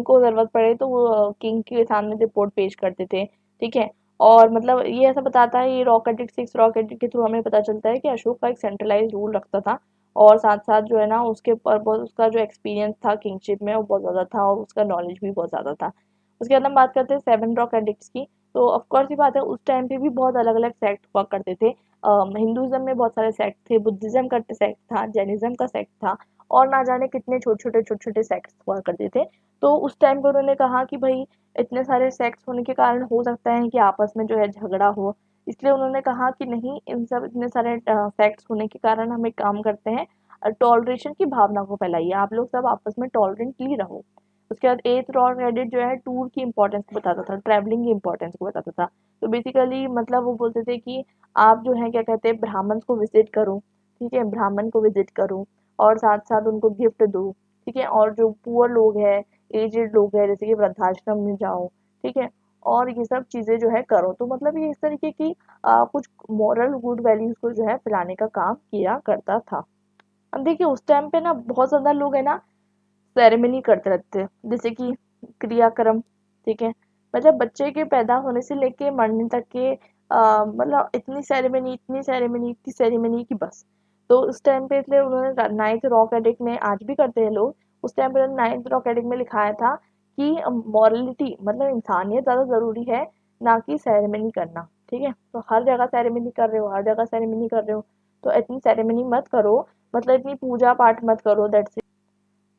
को ज़रूरत पड़े तो वो किंग के सामने रिपोर्ट पेश करते थे। ठीक है, और मतलब ये ऐसा बताता है, ये रॉकेटिक सिक्स रॉकेटिक के थ्रू हमें पता चलता है कि अशोक का एक सेंट्रलाइज रूल रखता था। और साथ साथ जो है ना उसके पर बहुत उसका जो एक्सपीरियंस था किंगशिप में वो बहुत ज़्यादा था, और उसका नॉलेज भी बहुत ज़्यादा था। उसके बाद हम बात करते हैं सेवन रॉकेटिक्स की। तो ऑफकोर्स ही बात है, उस टाइम पे भी बहुत अलग अलग सेक्ट हुआ करते थे। हिंदुज़्म में बहुत सारे सेक्ट थे, बुद्धिज़्म का सेक्ट था, जैनिज़्म का सेक्ट था, और ना जाने कितने छोटे-छोटे सेक्ट्स हुआ करते थे। तो उस टाइम पे उन्होंने कहा कि भई इतने सारे सेक्ट्स होने के कारण हो सकता है कि आपस में जो है झगड़ा हो। इसलिए उन्होंने कहा कि नहीं, इन सब इतने सारे सेक्ट्स होने के कारण हम एक काम करते हैं, टॉलरेशन की भावना को फैलाइए, आप लोग सब आपस में टॉलरेंटली रहो। उसके बाद एथ रॉक एडिट जो है टूर की इंपॉर्टेंस को बताता था, ट्रैवलिंग की इंपॉर्टेंस को बताता था। तो बेसिकली मतलब वो बोलते थे कि आप जो है क्या कहते हैं ब्राह्मण को विजिट करो। ठीक है, ब्राह्मण को विजिट करो और साथ साथ उनको गिफ्ट दो। ठीक है, और जो पुअर लोग हैं, एजेड लोग हैं, जैसे कि वृद्धाश्रम में जाओ। ठीक है, और ये सब चीज़ें जो है करो। तो मतलब ये इस तरीके की कुछ मॉरल गुड वैल्यूज को जो है फैलाने का काम किया करता था। अब देखिए उस टाइम पे ना बहुत ज़्यादा लोग है ना सेरेमनी करते रहते हैं, जैसे कि क्रियाक्रम। ठीक है, मतलब बच्चे के पैदा होने से लेके मरने तक के मतलब इतनी सेरेमनी की बस। तो उस टाइम पे इसलिए उन्होंने नाइन्थ रॉक एडिक्ट में, आज भी करते हैं लोग, उस टाइम पे नाइन्थ रॉक एडिक्ट में लिखाया था कि मॉरलिटी मतलब इंसानियत ज़्यादा ज़रूरी है, ना कि सेरेमनी करना। ठीक है, तो हर जगह सेरेमनी कर रहे हो, हर जगह सेरेमनी कर रहे हो, तो इतनी सेरेमनी मत करो, मतलब इतनी पूजा पाठ मत करो, दैट्स।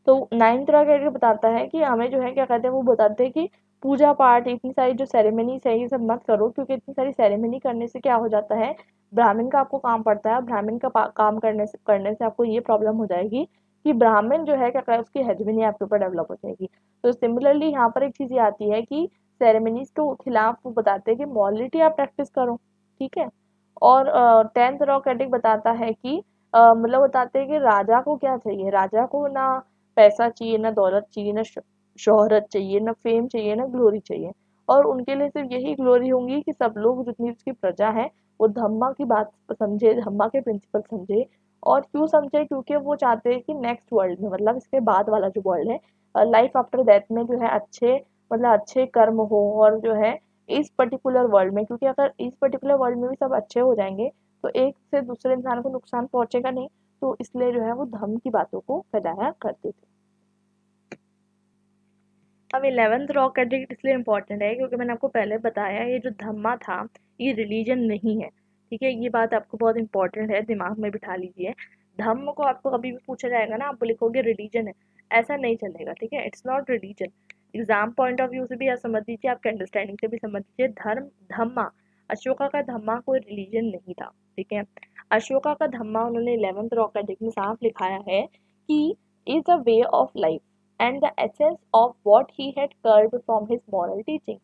तो नाइन्थ रॉ कैरेक्टर बताता है कि हमें जो है क्या कहते हैं, वो बताते हैं कि पूजा पाठ इतनी सारी जो सेरेमनीज है ये सब मत करो, क्योंकि इतनी सारी सेरेमनी करने से क्या हो जाता है, ब्राह्मण का आपको काम पड़ता है, ब्राह्मण का काम करने से आपको ये प्रॉब्लम हो जाएगी कि ब्राह्मण जो है क्या कहते हैं उसकी हेजमनी आपके ऊपर डेवलप हो जाएगी। तो सिमिलरली यहाँ पर एक चीज़ ये आती है कि सेरेमनीज के खिलाफ वो बताते हैं कि मॉरलिटी आप प्रैक्टिस करो। ठीक है, और टेंथ रॉ कैटिक बताता है कि मतलब बताते हैं कि राजा को क्या चाहिए, राजा को ना पैसा चाहिए, ना दौलत चाहिए, ना शोहरत चाहिए, ना फेम चाहिए, ना ग्लोरी चाहिए। और उनके लिए सिर्फ यही ग्लोरी होंगी कि सब लोग जितनी उसकी प्रजा है वो धम्मा की बात समझे, धम्मा के प्रिंसिपल समझे। और क्यों समझे, क्योंकि वो चाहते हैं कि नेक्स्ट वर्ल्ड में, मतलब इसके बाद वाला जो वर्ल्ड है, लाइफ आफ्टर डेथ में जो है अच्छे, मतलब अच्छे कर्म हो। और जो है इस पर्टिकुलर वर्ल्ड में, क्योंकि अगर इस पर्टिकुलर वर्ल्ड में भी सब अच्छे हो जाएंगे तो एक से दूसरे इंसान को नुकसान पहुंचेगा नहीं। तो इसलिए जो है वो धर्म की बातों को फैलाया करते थे। अब 11th रॉक एडिक्ट इसलिए इम्पोर्टेंट है क्योंकि मैंने आपको पहले बताया ये जो धम्मा था ये रिलीजन नहीं है। ठीक है, ये बात आपको बहुत इंपॉर्टेंट है, दिमाग में बिठा लीजिए। धम्म को आपको कभी भी पूछा जाएगा ना, आप लिखोगे रिलीजन है, ऐसा नहीं चलेगा। ठीक है, it's not religion. Exam point of view से भी आप समझ लीजिए, आपके अंडरस्टैंडिंग से भी समझ लीजिए, धर्म धम्मा, अशोका का धम्मा कोई रिलीजन नहीं था। ठीक है, अशोका का धम्मा उन्होंने 11th रॉक एडिक्ट में साफ लिखाया है कि is a way of life and the essence of what he had curbed from his moral teachings।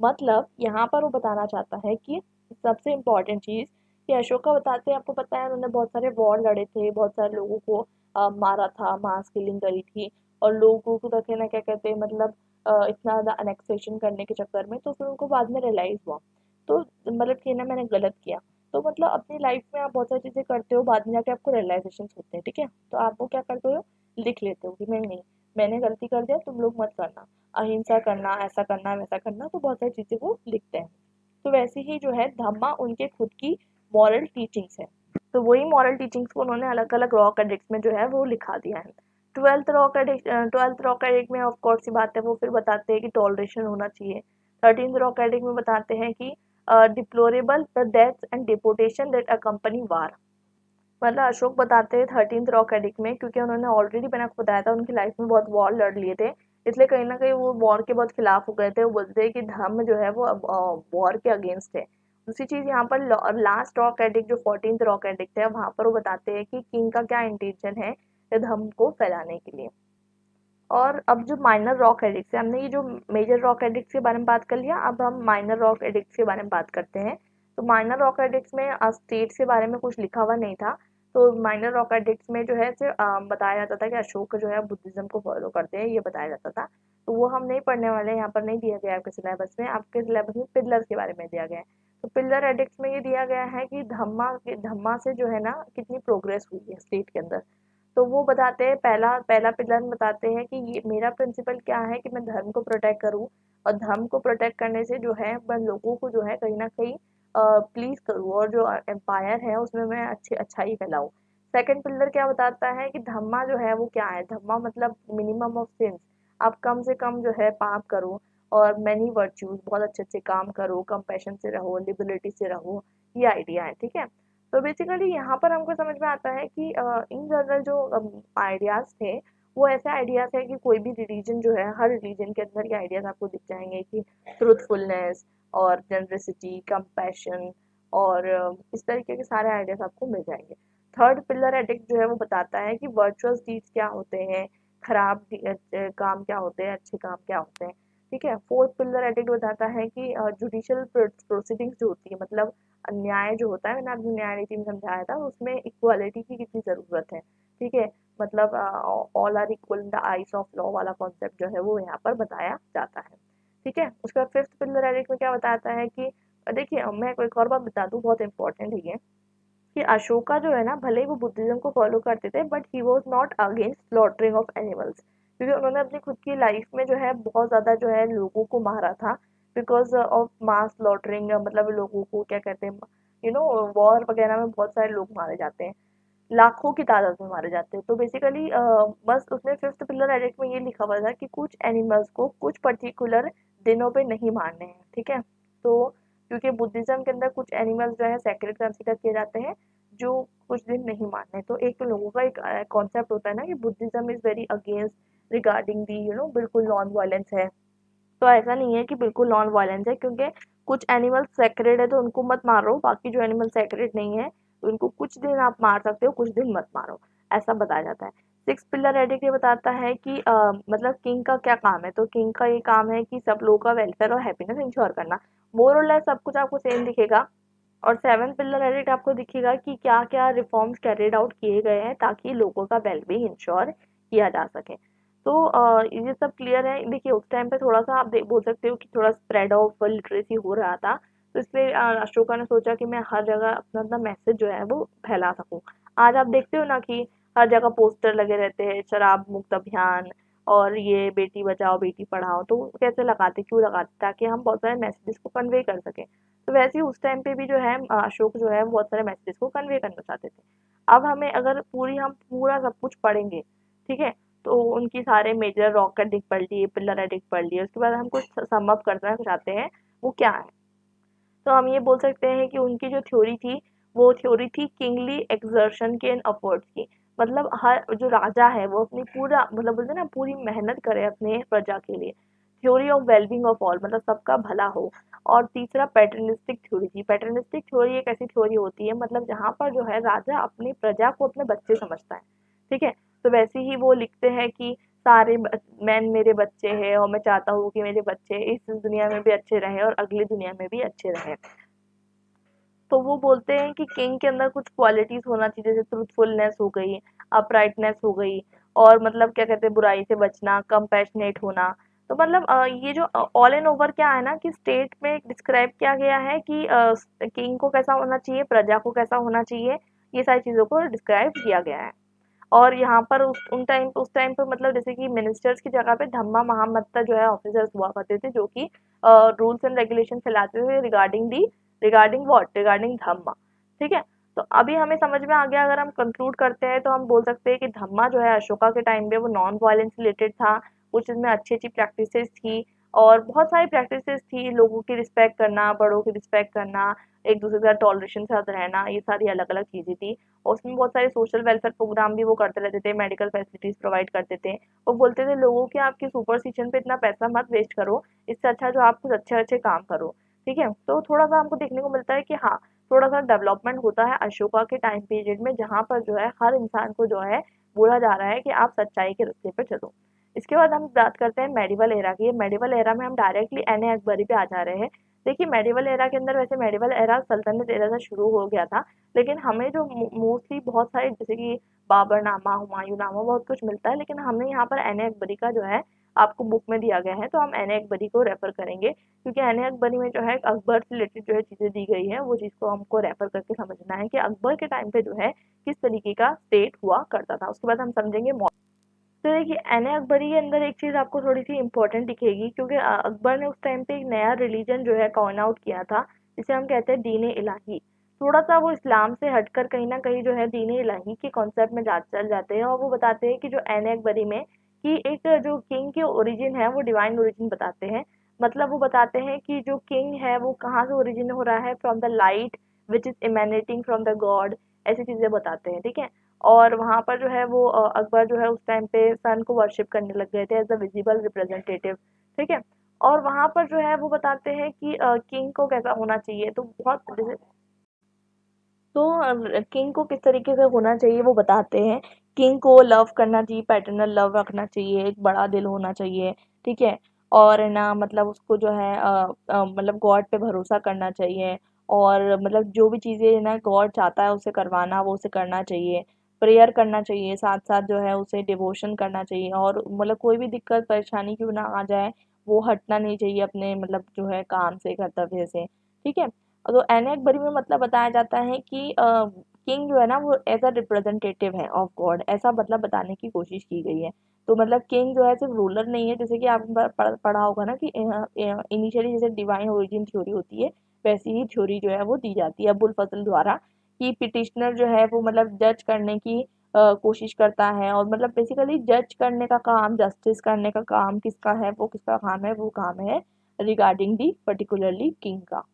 मतलब यहाँ पर वो बताना चाहता है कि सबसे इम्पोर्टेंट चीज़ कि अशोका बताते हैं, आपको पता है उन्होंने बहुत सारे वॉर लड़े थे, बहुत सारे लोगों को मारा था, मास किलिंग करी थी, और लोगों को रखे ना क्या कहते हैं, मतलब इतना ज़्यादा अनेक्सेशन करने के चक्कर में। तो फिर उनको बाद में रियलाइज़ हुआ, तो मतलब कि ना मैंने गलत किया। तो मतलब अपनी लाइफ में आप बहुत सारी चीज़ें करते हो, बाद में जाके आपको रियलाइजेशन होते हैं। ठीक है, तो आप वो क्या करते हो, लिख लेते हो कि नहीं मैंने गलती कर दिया, तुम लोग मत करना, अहिंसा करना, ऐसा करना वैसा करना, तो बहुत सारी चीज़ें वो लिखते हैं। तो वैसे ही जो है धम्मा उनके खुद की मॉरल टीचिंग्स है। तो वही मॉरल टीचिंग्स को उन्होंने अलग अलग रॉक एडिक्ट्स में जो है वो लिखा दिया है। ट्वेल्थ रॉक एडिक्ट में ऑफ कोर्स ही बात है, वो फिर बताते हैं कि टॉलरेशन होना चाहिए। 13th रॉक एडिक्ट में बताते हैं कि deplorable the deaths and deportation that accompany war. मतलब अशोक बताते हैं 13th रॉक एडिक्ट में, क्योंकि उन्होंने ऑलरेडी मैंने आपको बताया था उनकी लाइफ में बहुत वॉर लड़ लिए थे, इसलिए कहीं ना कहीं वो वॉर के बहुत खिलाफ हो गए थे। वो बोलते हैं कि धर्म जो है वो वॉर के अगेंस्ट है। दूसरी चीज यहाँ पर लास्ट रॉक एडिक्ट जो 14th रॉक एडिक्ट है, वहां पर वो बताते हैं कि किंग का क्या इंटेंशन है धर्म को फैलाने के लिए। और अब जो माइनर रॉक एडिक्ट्स है, हमने ये जो मेजर रॉक एडिक्ट्स के बारे में बात कर लिया, अब हम माइनर रॉक एडिक्ट्स के बारे में बात करते हैं। तो माइनर रॉक एडिक्ट्स में स्टेट्स के बारे में कुछ लिखा हुआ नहीं था। तो माइनर रॉक एडिक्ट्स में जो है सिर्फ बताया जाता था कि अशोक जो है बुद्धिज्म को फॉलो करते हैं, ये बताया जाता था। तो वो हम नहीं पढ़ने वाले, यहाँ पर नहीं दिया गया आपके सिलेबस में। आपके सिलेबस में पिलर्स के बारे में दिया गया है। तो पिलर एडिक्ट्स में ये दिया गया है कि धम्मा से जो है ना कितनी प्रोग्रेस हुई है स्टेट के अंदर। तो वो बताते हैं, पहला पहला पिलर में बताते हैं कि ये मेरा प्रिंसिपल क्या है कि मैं धर्म को प्रोटेक्ट करूं, और धर्म को प्रोटेक्ट करने से जो है मैं लोगों को जो है कहीं ना कहीं प्लीज करूं, और जो एम्पायर है उसमें मैं अच्छाई फैलाऊं। सेकंड पिलर क्या बताता है कि धम्मा जो है वो क्या है। धम्मा मतलब मिनिमम ऑफ सिंस, आप कम से कम जो है पाप करो, और मैनी वर्च्यूज, बहुत अच्छे अच्छे काम करो, कंपैशन से रहो, लिबर्टी से रहो, ये आइडिया है। ठीक है, तो बेसिकली यहाँ पर हमको समझ में आता है कि इन जनरल जो आइडियाज थे वो ऐसे आइडियाज है कि कोई भी रिलीजन जो है, हर रिलीजन के अंदर ये आइडियाज आपको दिख जाएंगे कि ट्रूथफुलनेस और जनरसिटी, कंपैशन, और इस तरीके के सारे आइडियाज आपको मिल जाएंगे। थर्ड पिलर एडिक्ट जो है वो बताता है कि वर्चुअल डीड्स क्या होते हैं, खराब काम क्या होते हैं, अच्छे काम क्या होते हैं। ठीक है, फोर्थ पिलर एडिक्ट बताता है कि जुडिशियल प्रोसीडिंग्स जो होती है, मतलब न्याय जो होता है, मैंने आपको न्याय नीति में समझाया था, उसमें इक्वालिटी की कितनी ज़रूरत है। ठीक है, मतलब all are equal in the eyes of law वाला कॉन्सेप्ट जो है वो यहाँ पर बताया जाता है। ठीक है, उसका फिफ्थ पिलर एडिक्ट में क्या बताता है कि देखिए मैं एक और बात बता दूँ, बहुत इंपॉर्टेंट है ये, कि अशोका जो है ना भले ही वो बुद्धिज्म को फॉलो करते थे, but he was not against slaughtering of animals, क्योंकि उन्होंने अपनी खुद की लाइफ में जो है बहुत ज़्यादा जो है लोगों को मारा था, बिकॉज ऑफ मास स्लॉटरिंग। मतलब लोगों को क्या कहते हैं, वॉर वगैरह में बहुत सारे लोग मारे जाते हैं, लाखों की तादाद में मारे जाते हैं। तो बेसिकली बस उसने फिफ्थ पिलर एडिक्ट में ये लिखा हुआ था कि कुछ एनिमल्स को कुछ पर्टिकुलर दिनों पे नहीं मारने हैं। ठीक है, तो क्योंकि बुद्धिज्म के अंदर कुछ एनिमल्स जो है सैक्रेड कंसीडर किए जाते हैं, जो कुछ दिन नहीं मारने। तो एक तो लोगों का एक कॉन्सेप्ट होता है ना कि Buddhism is very against regarding the बिल्कुल नॉन वायलेंस है। तो ऐसा नहीं है कि बिल्कुल नॉन वायलेंस है, क्योंकि कुछ एनिमल्स सेक्रेड है तो उनको मत मारो, बाकी जो एनिमल सेक्रेड नहीं है तो उनको कुछ दिन आप मार सकते हो, कुछ दिन मत मारो, ऐसा बताया जाता है। सिक्स पिलर एडिक्ट ये बताता है कि मतलब किंग का क्या काम है। तो किंग का ये काम है कि सब लोगों का वेलफेयर और हैप्पीनेस इंश्योर करना, मोर और लेस सब कुछ आपको सेम दिखेगा। और सेवन पिलर एडिक्ट आपको दिखेगा कि क्या क्या रिफॉर्म्स कैरिड आउट किए गए हैं ताकि लोगों का वेलबींग इंश्योर किया जा सके। तो ये सब क्लियर है। देखिए उस टाइम पे थोड़ा सा आप बोल सकते हो कि थोड़ा स्प्रेड ऑफ लिटरेसी हो रहा था, तो इसलिए अशोका ने सोचा कि मैं हर जगह अपना अपना मैसेज जो है वो फैला सकूं। आज आप देखते हो ना कि हर जगह पोस्टर लगे रहते हैं, शराब मुक्त अभियान, और ये बेटी बचाओ बेटी पढ़ाओ। तो कैसे लगाते, क्यों लगाते, ताकि हम बहुत सारे मैसेजेस को कन्वे कर सकें। तो वैसे ही उस टाइम पे भी जो है अशोक जो है बहुत सारे मैसेजेस को कन्वे करना चाहते थे। अब हमें अगर हम पूरा सब कुछ पढ़ेंगे, ठीक है, तो उनकी सारे मेजर रॉक एडिक्ट पढ़ लिए, पिलर एडिक्ट पढ़ लिए, उसके बाद हम कुछ सम अप करना चाहते हैं, वो क्या है। तो हम ये बोल सकते हैं कि उनकी जो थ्योरी थी वो थ्योरी थी किंगली एक्सर्शन के एंड अफर्ट्स की। मतलब हर जो राजा है वो अपनी पूरा मतलब बोलते हैं ना पूरी मेहनत करे अपने प्रजा के लिए। Theory of wellbeing of all, मतलब सबका भला हो। और तीसरा पैटर्निस्टिक थ्योरी थी। पैटर्निस्टिक थ्योरी एक ऐसी थ्योरी होती है मतलब जहाँ पर जो है राजा अपनी प्रजा को अपने बच्चे समझता है। ठीक है, तो वैसे ही वो लिखते हैं कि सारे मैन मेरे बच्चे हैं, और मैं चाहता हूँ कि मेरे बच्चे इस दुनिया में भी अच्छे रहें और अगली दुनिया में भी अच्छे रहें। तो वो बोलते हैं कि किंग के अंदर कुछ क्वालिटीज होना चाहिए, जैसे ट्रूथफुलनेस हो गई, अपराइटनेस हो गई, और मतलब क्या कहते हैं बुराई से बचना, कंपैशनेट होना। तो मतलब ये जो ऑल एंड ओवर क्या है ना कि स्टेट में डिस्क्राइब किया गया है कि किंग को कैसा होना चाहिए, प्रजा को कैसा होना चाहिए, ये सारी चीजों को डिस्क्राइब किया गया है। और यहाँ पर उस टाइम पे मतलब जैसे कि मिनिस्टर्स की जगह पे धम्मा महामत्ता जो है ऑफिसर्स हुआ करते थे, जो कि रूल्स एंड रेगुलेशन फैलाते थे रिगार्डिंग धम्मा। ठीक है, तो अभी हमें समझ में आ गया। अगर हम कंक्लूड करते हैं तो हम बोल सकते हैं कि धम्मा जो है अशोका के टाइम पे वो नॉन वायलेंस रिलेटेड था, कुछ इसमें अच्छी अच्छी प्रैक्टिसेस थी और बहुत सारी प्रैक्टिसेस थी, लोगों की रिस्पेक्ट करना, बड़ों की रिस्पेक्ट करना, एक दूसरे के साथ टॉलरेशन के साथ रहना, ये सारी अलग अलग चीज़ें थी। और उसमें बहुत सारे सोशल वेलफेयर प्रोग्राम भी वो करते रहते थे, मेडिकल फैसिलिटीज प्रोवाइड करते थे। वो बोलते थे लोगों कि आपकी सुपरस्टिशन पे इतना पैसा मत वेस्ट करो, इससे अच्छा जो आप कुछ अच्छे अच्छे काम करो। ठीक है, तो थोड़ा सा हमको देखने को मिलता है कि हाँ, थोड़ा सा डेवलपमेंट होता है अशोका के टाइम पीरियड में, जहाँ पर जो है हर इंसान को जो है बोला जा रहा है कि आप सच्चाई के रास्ते पे चलो। इसके बाद हम बात करते हैं मेडिवल एरा की। मेडिवल एरा में हम डायरेक्टली एने अकबरी पे आ जा रहे हैं। देखिए मेडिवल एरा के अंदर, वैसे मेडिवल एरा सल्तनत एरा से शुरू हो गया था, लेकिन हमें जो मोस्टली बहुत सारे जैसे कि बाबरनामा, हुमायूंनामा बहुत कुछ मिलता है, लेकिन हमें यहाँ पर एने अकबरी का जो है आपको बुक में दिया गया है, तो हम एने अकबरी को रेफर करेंगे, क्योंकि एने अकबरी में जो है अकबर से रिलेटेड जो है चीज़ें दी गई है, वो चीज़ को हमको रेफर करके समझना है कि अकबर के टाइम पे जो है किस तरीके का स्टेट हुआ करता था। उसके बाद हम समझेंगे। तो देखिए एने अकबरी के अंदर एक चीज़ आपको थोड़ी सी इम्पोर्टेंट दिखेगी, क्योंकि अकबर ने उस टाइम पे एक नया रिलीजन जो है कॉइन आउट किया था, जिसे हम कहते हैं दीन इलाही। थोड़ा सा वो इस्लाम से हटकर कहीं ना कहीं जो है दीन इलाही के कॉन्सेप्ट में चल जाते हैं, और वो बताते हैं कि जो एने अकबरी में कि एक जो किंग की ओरिजिन है वो डिवाइन ओरिजिन बताते हैं। मतलब वो बताते हैं कि जो किंग है वो कहाँ से ओरिजिन हो रहा है, from the light which is emanating from the god, ऐसी चीज़ें बताते हैं। ठीक है, और वहाँ पर जो है वो अकबर जो है उस टाइम पे सन को वर्शिप करने लग गए थे एज अ विजिबल रिप्रेजेंटेटिव। ठीक है, और वहाँ पर जो है वो बताते हैं कि किंग को कैसा होना चाहिए, तो बहुत जैसे तो किंग को किस तरीके से होना चाहिए वो बताते हैं। किंग को लव करना चाहिए, पैटर्नल लव रखना चाहिए, एक बड़ा दिल होना चाहिए। ठीक है, और है ना मतलब उसको जो है मतलब गॉड पे भरोसा करना चाहिए, और मतलब जो भी चीज़ें है ना गॉड चाहता है उसे करवाना, वो उसे करना चाहिए। प्रेयर करना चाहिए, साथ साथ जो है उसे डिवोशन करना चाहिए, और मतलब कोई भी दिक्कत परेशानी क्यों ना आ जाए, वो हटना नहीं चाहिए अपने मतलब जो है काम से, कर्तव्य से। ठीक है, तो एने अकबरी में मतलब बताया जाता है कि किंग जो है ना वो एज अ रिप्रेजेंटेटिव है ऑफ गॉड, ऐसा मतलब बताने की कोशिश की गई है। तो मतलब किंग जो है सिर्फ रूलर नहीं है, जैसे कि आपने पढ़ा होगा ना कि इनिशियली जैसे डिवाइन ओरिजिन थ्योरी होती है, वैसी ही थ्योरी जो है वो दी जाती है अबुल फजल द्वारा, कि पिटिशनर जो है वो मतलब जज करने की कोशिश करता है, और मतलब बेसिकली जज करने का काम, जस्टिस करने का काम किसका है, वो किसका काम है, वो काम है रिगार्डिंग दी पर्टिकुलरली किंग का।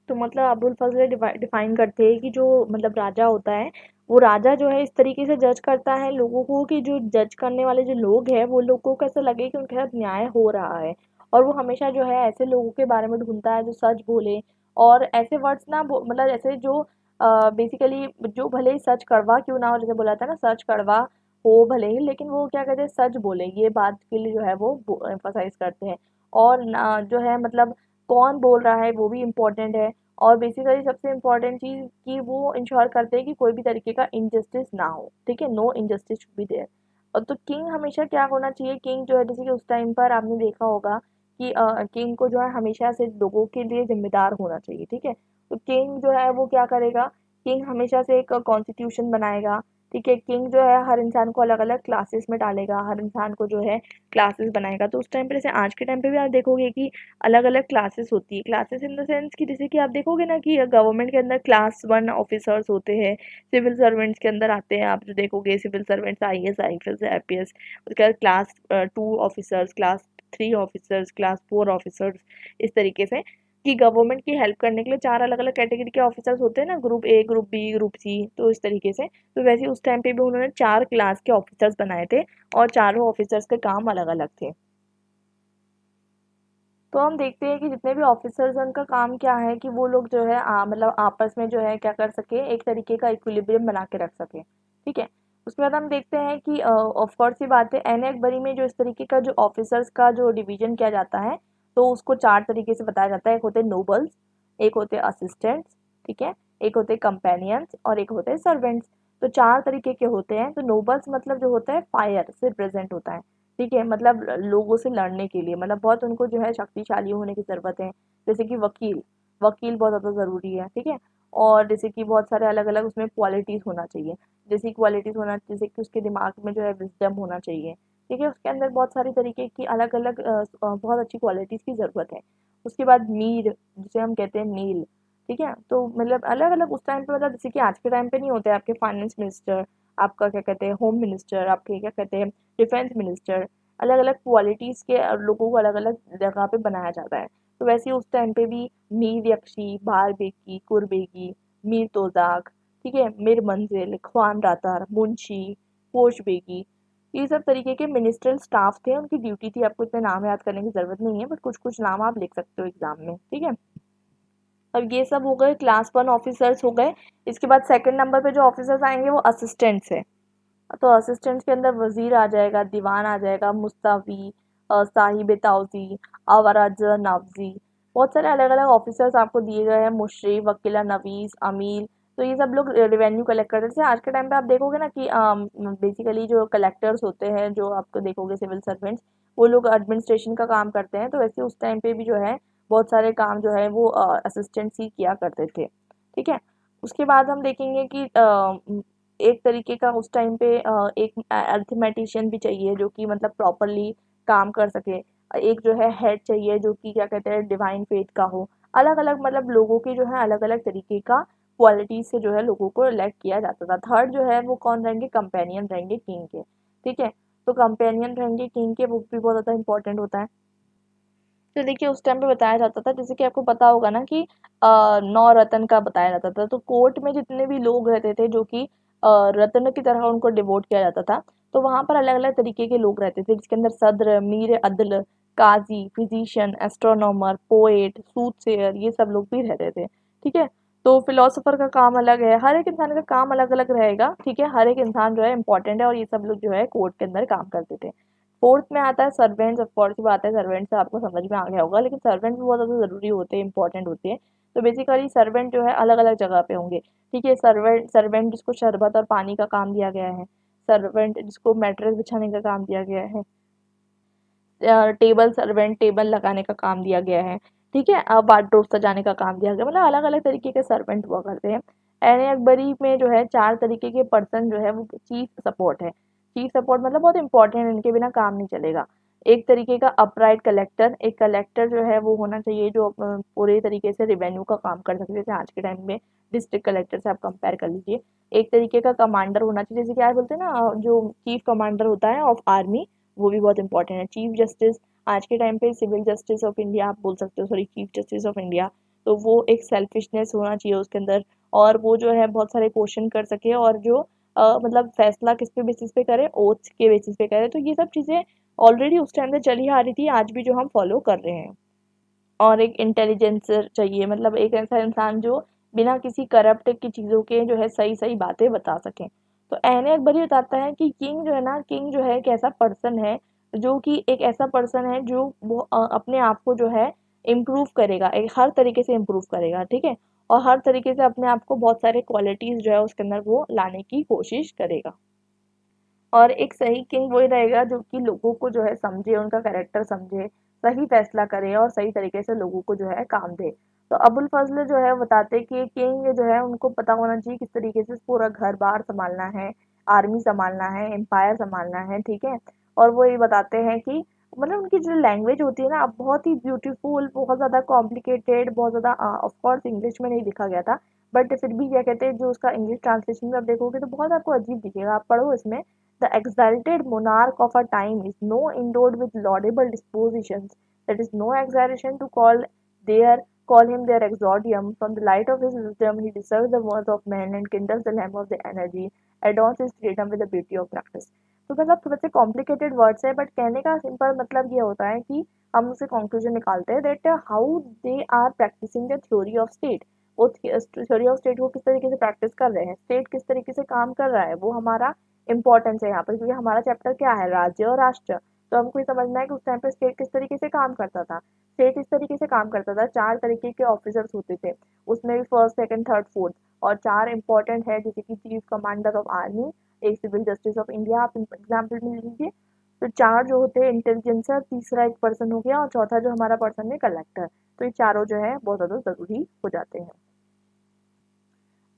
तो मतलब अबुल फजल डिफाइन करते हैं कि जो मतलब राजा होता है, वो राजा जो है इस तरीके से जज करता है लोगों को कि जो जज करने वाले जो लोग हैं वो लोगों को ऐसा लगे कि उनके साथ न्याय हो रहा है। और वो हमेशा जो है ऐसे लोगों के बारे में ढूंढता है जो सच बोले, और ऐसे वर्ड्स ना मतलब ऐसे जो बेसिकली जो भले ही सच कड़वा क्यों ना हो, जैसे बोला था ना सच कड़वा हो भले ही, लेकिन वो क्या कहते हैं सच बोले, ये बात के लिए जो है वो एम्फोसाइज करते हैं। और जो है मतलब कौन बोल रहा है वो भी इम्पोर्टेंट है। और बेसिकली सबसे इम्पोर्टेंट चीज़ कि वो इंश्योर करते हैं कि कोई भी तरीके का इनजस्टिस ना हो। ठीक है, no injustice should be there. और तो किंग हमेशा क्या होना चाहिए, किंग जो है जैसे कि उस टाइम पर आपने देखा होगा कि किंग को जो है हमेशा से लोगों के लिए जिम्मेदार होना चाहिए। ठीक है, तो किंग जो है वो क्या करेगा, किंग हमेशा से एक कॉन्स्टिट्यूशन बनाएगा। ठीक है, किंग जो है हर इंसान को अलग अलग क्लासेस में डालेगा, हर इंसान को जो है क्लासेस बनाएगा। तो उस टाइम पे जैसे आज के टाइम पे भी आप देखोगे कि अलग अलग क्लासेस होती है, क्लासेस इन द सेंस कि जैसे कि आप देखोगे ना कि गवर्नमेंट के अंदर क्लास वन ऑफिसर्स होते हैं, सिविल सर्वेंट्स के अंदर आते हैं, आप जो देखोगे civil servants IAS IFS IPS, उसके बाद class 2 officers, class 3 officers, class 4 officers, इस तरीके से कि गवर्नमेंट की हेल्प करने के लिए 4 अलग अलग कैटेगरी के ऑफिसर्स होते हैं ना, group A, group B, group C, तो इस तरीके से। तो वैसे उस टाइम पे भी उन्होंने 4 क्लास के ऑफिसर्स बनाए थे, और चारों ऑफिसर्स के काम अलग अलग थे। तो हम देखते हैं कि जितने भी ऑफिसर्स हैं उनका काम क्या है कि वो लोग जो है मतलब आपस में जो है क्या कर सके, एक तरीके का इक्विलिब्रियम बना के रख सके। ठीक है, उसके बाद हम देखते हैं कि ऑफ कोर्स ये बात है, एने अकबरी में जो इस तरीके का जो ऑफिसर्स का जो डिवीजन किया जाता है, तो उसको 4 तरीके से बताया जाता है। एक होते हैं नोबल्स, एक होते हैं असिस्टेंट्स, ठीक है, एक होते हैं कंपेनियंस, और एक होते हैं सर्वेंट्स। तो 4 तरीके के होते हैं। तो नोबल्स मतलब जो होता है फायर से प्रेजेंट होता है। ठीक है, मतलब लोगों से लड़ने के लिए, मतलब बहुत उनको जो है शक्तिशाली होने की ज़रूरत है। जैसे कि वकील, वकील बहुत ज़्यादा ज़रूरी है। ठीक है, और जैसे कि बहुत सारे अलग अलग उसमें क्वालिटीज़ होना चाहिए, जैसी क्वालिटीज़ होना, जैसे कि उसके दिमाग में जो है विजडम होना चाहिए, ठीक है, उसके अंदर बहुत सारी तरीके की अलग अलग बहुत अच्छी क्वालिटीज़ की ज़रूरत है। उसके बाद मीर, जिसे हम कहते हैं मील, ठीक है, तो मतलब अलग अलग उस टाइम पे, मतलब जैसे कि आज के टाइम पे नहीं होते आपके फाइनेंस मिनिस्टर, आपका क्या कहते हैं होम मिनिस्टर, आपके क्या कहते हैं डिफेंस मिनिस्टर, अलग अलग क्वालिटीज़ के लोगों को अलग अलग जगह पे बनाया जाता है। तो वैसे ही उस टाइम पे भी मीर यक्षी, बार बेगी, कुरबेगी, मीर तोजाक, ठीक है, मिर मंजिल, ख्वान रातार, मुंशी, पोश बेगी, ये सब तरीके के मिनिस्ट्रियल स्टाफ थे, उनकी ड्यूटी थी। आपको इतने नाम याद करने की ज़रूरत नहीं है, बट कुछ कुछ नाम आप लिख सकते हो एग्जाम में, ठीक है। अब ये सब हो गए क्लास 1 ऑफिसर्स हो गए। इसके बाद सेकंड नंबर पे जो ऑफिसर्स आएंगे वो असिस्टेंट्स है। तो असिस्टेंट्स के अंदर वजीर आ जाएगा, दीवान आ जाएगा, मुस्तावी, साहिब ताउजी, अवराज नवजी, बहुत सारे अलग अलग ऑफिसर्स आपको दिए गए हैं, मुशरी, वकीला नवीस, अमील। तो ये सब लोग रेवेन्यू कलेक्ट करते हैं। जैसे आज के टाइम पे आप देखोगे ना कि बेसिकली जो कलेक्टर्स होते हैं, जो आपको देखोगे सिविल सर्वेंट्स, वो लोग एडमिनिस्ट्रेशन का काम करते हैं। तो वैसे उस टाइम पे भी जो है बहुत सारे काम जो है वो असिस्टेंट्स ही किया करते थे, ठीक है। उसके बाद हम देखेंगे कि एक तरीके का उस टाइम पे एक अर्थमेटिशियन भी चाहिए जो कि मतलब प्रॉपरली काम कर सके। एक जो है हेड चाहिए जो कि क्या कहते हैं डिवाइन फेथ का हो। अलग अलग मतलब लोगों की जो है अलग अलग तरीके का क्वालिटीज से जो है लोगों को इलेक्ट किया जाता था। थर्ड जो है वो कौन रहेंगे, कंपेनियन रहेंगे किंग के, ठीक है। तो कंपेनियन रहेंगे किंग के, वो भी बहुत ज़्यादा इंपॉर्टेंट होता है। तो देखिए उस टाइम पे बताया जाता था, जैसे कि आपको पता होगा ना कि नौ रत्न का बताया जाता था। तो कोर्ट में जितने भी लोग रहते थे जो कि रत्न की तरह उनको डिवोट किया जाता था, तो वहां पर अलग अलग तरीके के लोग रहते थे, जिसके अंदर सद्र, मीर अदल, काजी, फिजिशियन, एस्ट्रोनॉमर, पोएट, सूटसेयर, ये सब लोग भी रहते थे, ठीक है। तो फिलोसोफर का काम अलग है, हर एक इंसान का काम अलग अलग रहेगा, ठीक है। हर एक इंसान जो है इंपॉर्टेंट है, और ये सब लोग जो है कोर्ट के अंदर काम करते थे। फोर्थ में आता है सर्वेंट्स। ऑफ कोर्स बात है, सर्वेंट से आपको समझ में आ गया होगा, लेकिन सर्वेंट भी बहुत ज़्यादा ज़रूरी होते हैं, इंपॉर्टेंट होते हैं। तो बेसिकली सर्वेंट जो है अलग अलग जगह पे होंगे, ठीक है। सर्वेंट सर्वेंट जिसको शरबत और पानी का काम दिया गया है, सर्वेंट जिसको मैट्रेस बिछाने का काम दिया गया है, टेबल सर्वेंट टेबल लगाने का काम दिया गया है, ठीक है। वार्डरोब सजाने का काम दिया गया, मतलब अलग अलग तरीके के सर्वेंट हुआ करते हैं। एन अकबरी में जो है चार तरीके के पर्सन जो है वो चीफ सपोर्ट है। चीफ सपोर्ट मतलब बहुत इंपॉर्टेंट है, इनके बिना काम नहीं चलेगा। एक तरीके का अपराइट कलेक्टर, एक कलेक्टर जो है वो होना चाहिए जो पूरे तरीके से रिवेन्यू का काम कर सके, जैसे आज के टाइम में डिस्ट्रिक्ट कलेक्टर से आप कंपेयर कर लीजिए। एक तरीके का कमांडर होना चाहिए, जैसे क्या बोलते हैं ना जो चीफ कमांडर होता है ऑफ आर्मी, वो भी बहुत इंपॉर्टेंट है। चीफ जस्टिस, आज के टाइम पे सिविल जस्टिस ऑफ इंडिया आप बोल सकते हो, sorry chief justice of India. तो वो एक सेल्फिशनेस होना चाहिए उसके अंदर, और वो जो है बहुत सारे क्वेश्चन कर सके, और जो मतलब फैसला किस पे बेसिस पे करे, ओथ्स के बेसिस पे करे। तो ये सब चीज़ें ऑलरेडी उस टाइम से चली आ रही थी, आज भी जो हम फॉलो कर रहे हैं। और एक इंटेलिजेंसर चाहिए, मतलब एक ऐसा इंसान जो बिना किसी करप्ट की चीज़ों के जो है सही सही बातें बता सकें। तो एने अकबरी बताता है कि किंग जो है ना, किंग जो है एक ऐसा पर्सन है जो कि एक ऐसा पर्सन है जो वो अपने आप को जो है इम्प्रूव करेगा, एक हर तरीके से इम्प्रूव करेगा, ठीक है। और हर तरीके से अपने आप को बहुत सारे क्वालिटीज़ जो है उसके अंदर वो लाने की कोशिश करेगा। और एक सही किंग वही रहेगा जो कि लोगों को जो है समझे, उनका कैरेक्टर समझे, सही फैसला करे और सही तरीके से लोगों को जो है काम दे। तो अबुल फजल जो है बताते हैं कि किंग जो है उनको पता होना चाहिए किस तरीके से पूरा घर बार संभालना है, आर्मी संभालना है, एम्पायर संभालना है, ठीक है। और वो ये बताते हैं कि मतलब उनकी जो लैंग्वेज होती है ना बहुत ही ब्यूटीफुल, बहुत ज़्यादा कॉम्प्लिकेटेड, बहुत ज़्यादा ऑफ कोर्स इंग्लिश में नहीं लिखा गया था, बट फिर भी क्या कहते हैं जो उसका इंग्लिश ट्रांसलेशन में आप देखोगे तो बहुत आपको अजीब दिखेगा, आप पढ़ो इसमें। The exalted monarch of a time is no endowed with laudable dispositions. That is no exaggeration to call him their exordium. From the light of his wisdom, he deserves the worth of men and kindles the lamp of the energy, adorns his freedom with the beauty of practice. तो मतलब थोड़े से complicated words है, but कहने का simple मतलब ये होता है कि हम उसे कंक्लूजन निकालते हैं that how they are practising the theory of state. वो थ्योरी ऑफ स्टेट को किस तरीके से प्रैक्टिस कर रहे हैं, स्टेट किस तरीके से काम कर रहा है, वो हमारा इंपॉर्टेंस है यहाँ पर, क्योंकि हमारा चैप्टर क्या है, राज्य और राष्ट्र। तो हमको ये समझना है कि उस टाइम पे स्टेट किस तरीके से काम करता था। स्टेट इस तरीके से काम करता था, चार तरीके के ऑफिसर्स होते थे, उसमें भी फर्स्ट सेकंड थर्ड फोर्थ, और चार इंपॉर्टेंट है जैसे कि चीफ कमांडर ऑफ आर्मी, एक सिविल जस्टिस ऑफ इंडिया, आप एग्जाम्पल में लीजिए। तो चार जो होते हैं इंटेलिजेंसर, तीसरा एक पर्सन हो गया, और चौथा जो हमारा पर्सन है कलेक्टर। तो ये चारों जो है बहुत ज़्यादा ज़रूरी हो जाते हैं।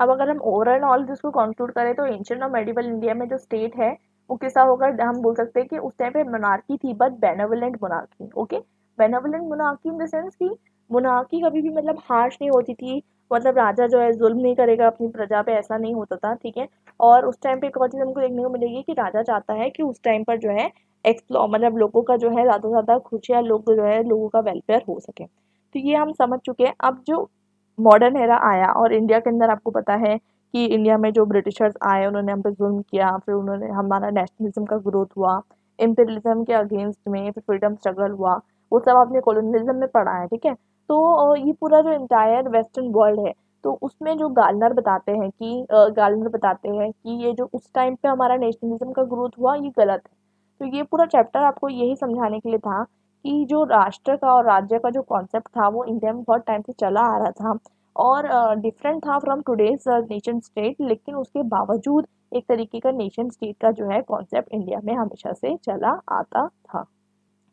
अब अगर हम ओवरऑल नॉलेज इसको कंक्लूड करें तो एंशिएंट और मेडिवल इंडिया में जो स्टेट है वो किसा होगा, हम बोल सकते हैं कि उस टाइम पे मोनार्की थी but benevolent monarchy. Okay, benevolent monarchy in the sense कि मोनार्की कभी भी मतलब हार्श नहीं होती थी, मतलब राजा जो है जुल्म नहीं करेगा अपनी प्रजा पे, ऐसा नहीं होता था। ठीक है, और उस टाइम पे एक और चीज़ हमको देखने को मिलेगी कि राजा चाहता है कि उस टाइम पर जो है एक्सप्लो मतलब लोगों का जो है ज़्यादा से ज़्यादा खुशियाँ, लोग जो है लोगों का वेलफेयर हो सके। तो ये हम समझ चुके हैं। अब जो मॉडर्न एरा आया और इंडिया के अंदर आपको पता है कि इंडिया में जो ब्रिटिशर्स आए उन्होंने हम पे जुल्म किया, फिर उन्होंने हमारा नेशनलिज्म का ग्रोथ हुआ, इम्पीरियलिज्म के अगेंस्ट में, फिर फ्रीडम स्ट्रगल हुआ, वो सब आपने कॉलोनियलिज्म में पढ़ा है। ठीक है, तो ये पूरा जो इंटायर वेस्टर्न वर्ल्ड है, तो उसमें जो गार्डनर बताते हैं कि गार्डनर बताते हैं कि ये जो उस टाइम पे हमारा नेशनलिज्म का ग्रोथ हुआ ये गलत है। तो ये पूरा चैप्टर आपको यही समझाने के लिए था कि जो राष्ट्र का और राज्य का जो कॉन्सेप्ट था वो इंडिया में बहुत टाइम से चला आ रहा था और डिफरेंट था फ्रॉम टुडेज नेशन स्टेट, लेकिन उसके बावजूद एक तरीके का नेशन स्टेट का जो है कॉन्सेप्ट इंडिया में हमेशा से चला आता था।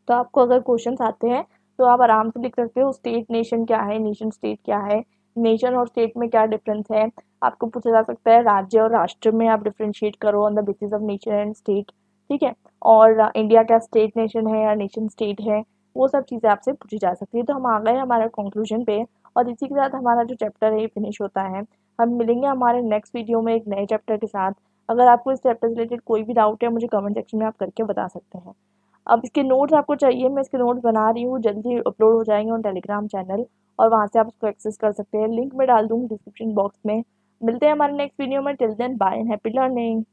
तो आपको अगर क्वेश्चंस आते हैं तो आप आराम से लिख सकते हो स्टेट नेशन क्या है, नेशन स्टेट क्या है, नेशन और स्टेट में क्या डिफरेंस है। आपको पूछा जा सकता है राज्य और राष्ट्र में आप डिफ्रेंशिएट करो on the basis of nation and state. ठीक है, और इंडिया क्या स्टेट नेशन है या नेशन स्टेट है, वो सब चीज़ें आपसे पूछी जा सकती है। तो हम आ गए हमारे कंक्लूजन पे और इसी के साथ हमारा जो चैप्टर है ये फिनिश होता है। हम मिलेंगे हमारे नेक्स्ट वीडियो में एक नए चैप्टर के साथ। अगर आपको इस चैप्टर से रिलेटेड कोई भी डाउट है मुझे कमेंट सेक्शन में आप करके बता सकते हैं। अब इसके नोट्स आपको चाहिए, मैं इसके नोट्स बना रही हूँ, जल्दी अपलोड हो जाएंगे ऑन टेलीग्राम चैनल और वहाँ से आप उसको एक्सेस कर सकते हैं। लिंक मैं डाल दूँगी डिस्क्रिप्शन बॉक्स में। मिलते हैं हमारे नेक्स्ट वीडियो में। Till then bye and happy learning.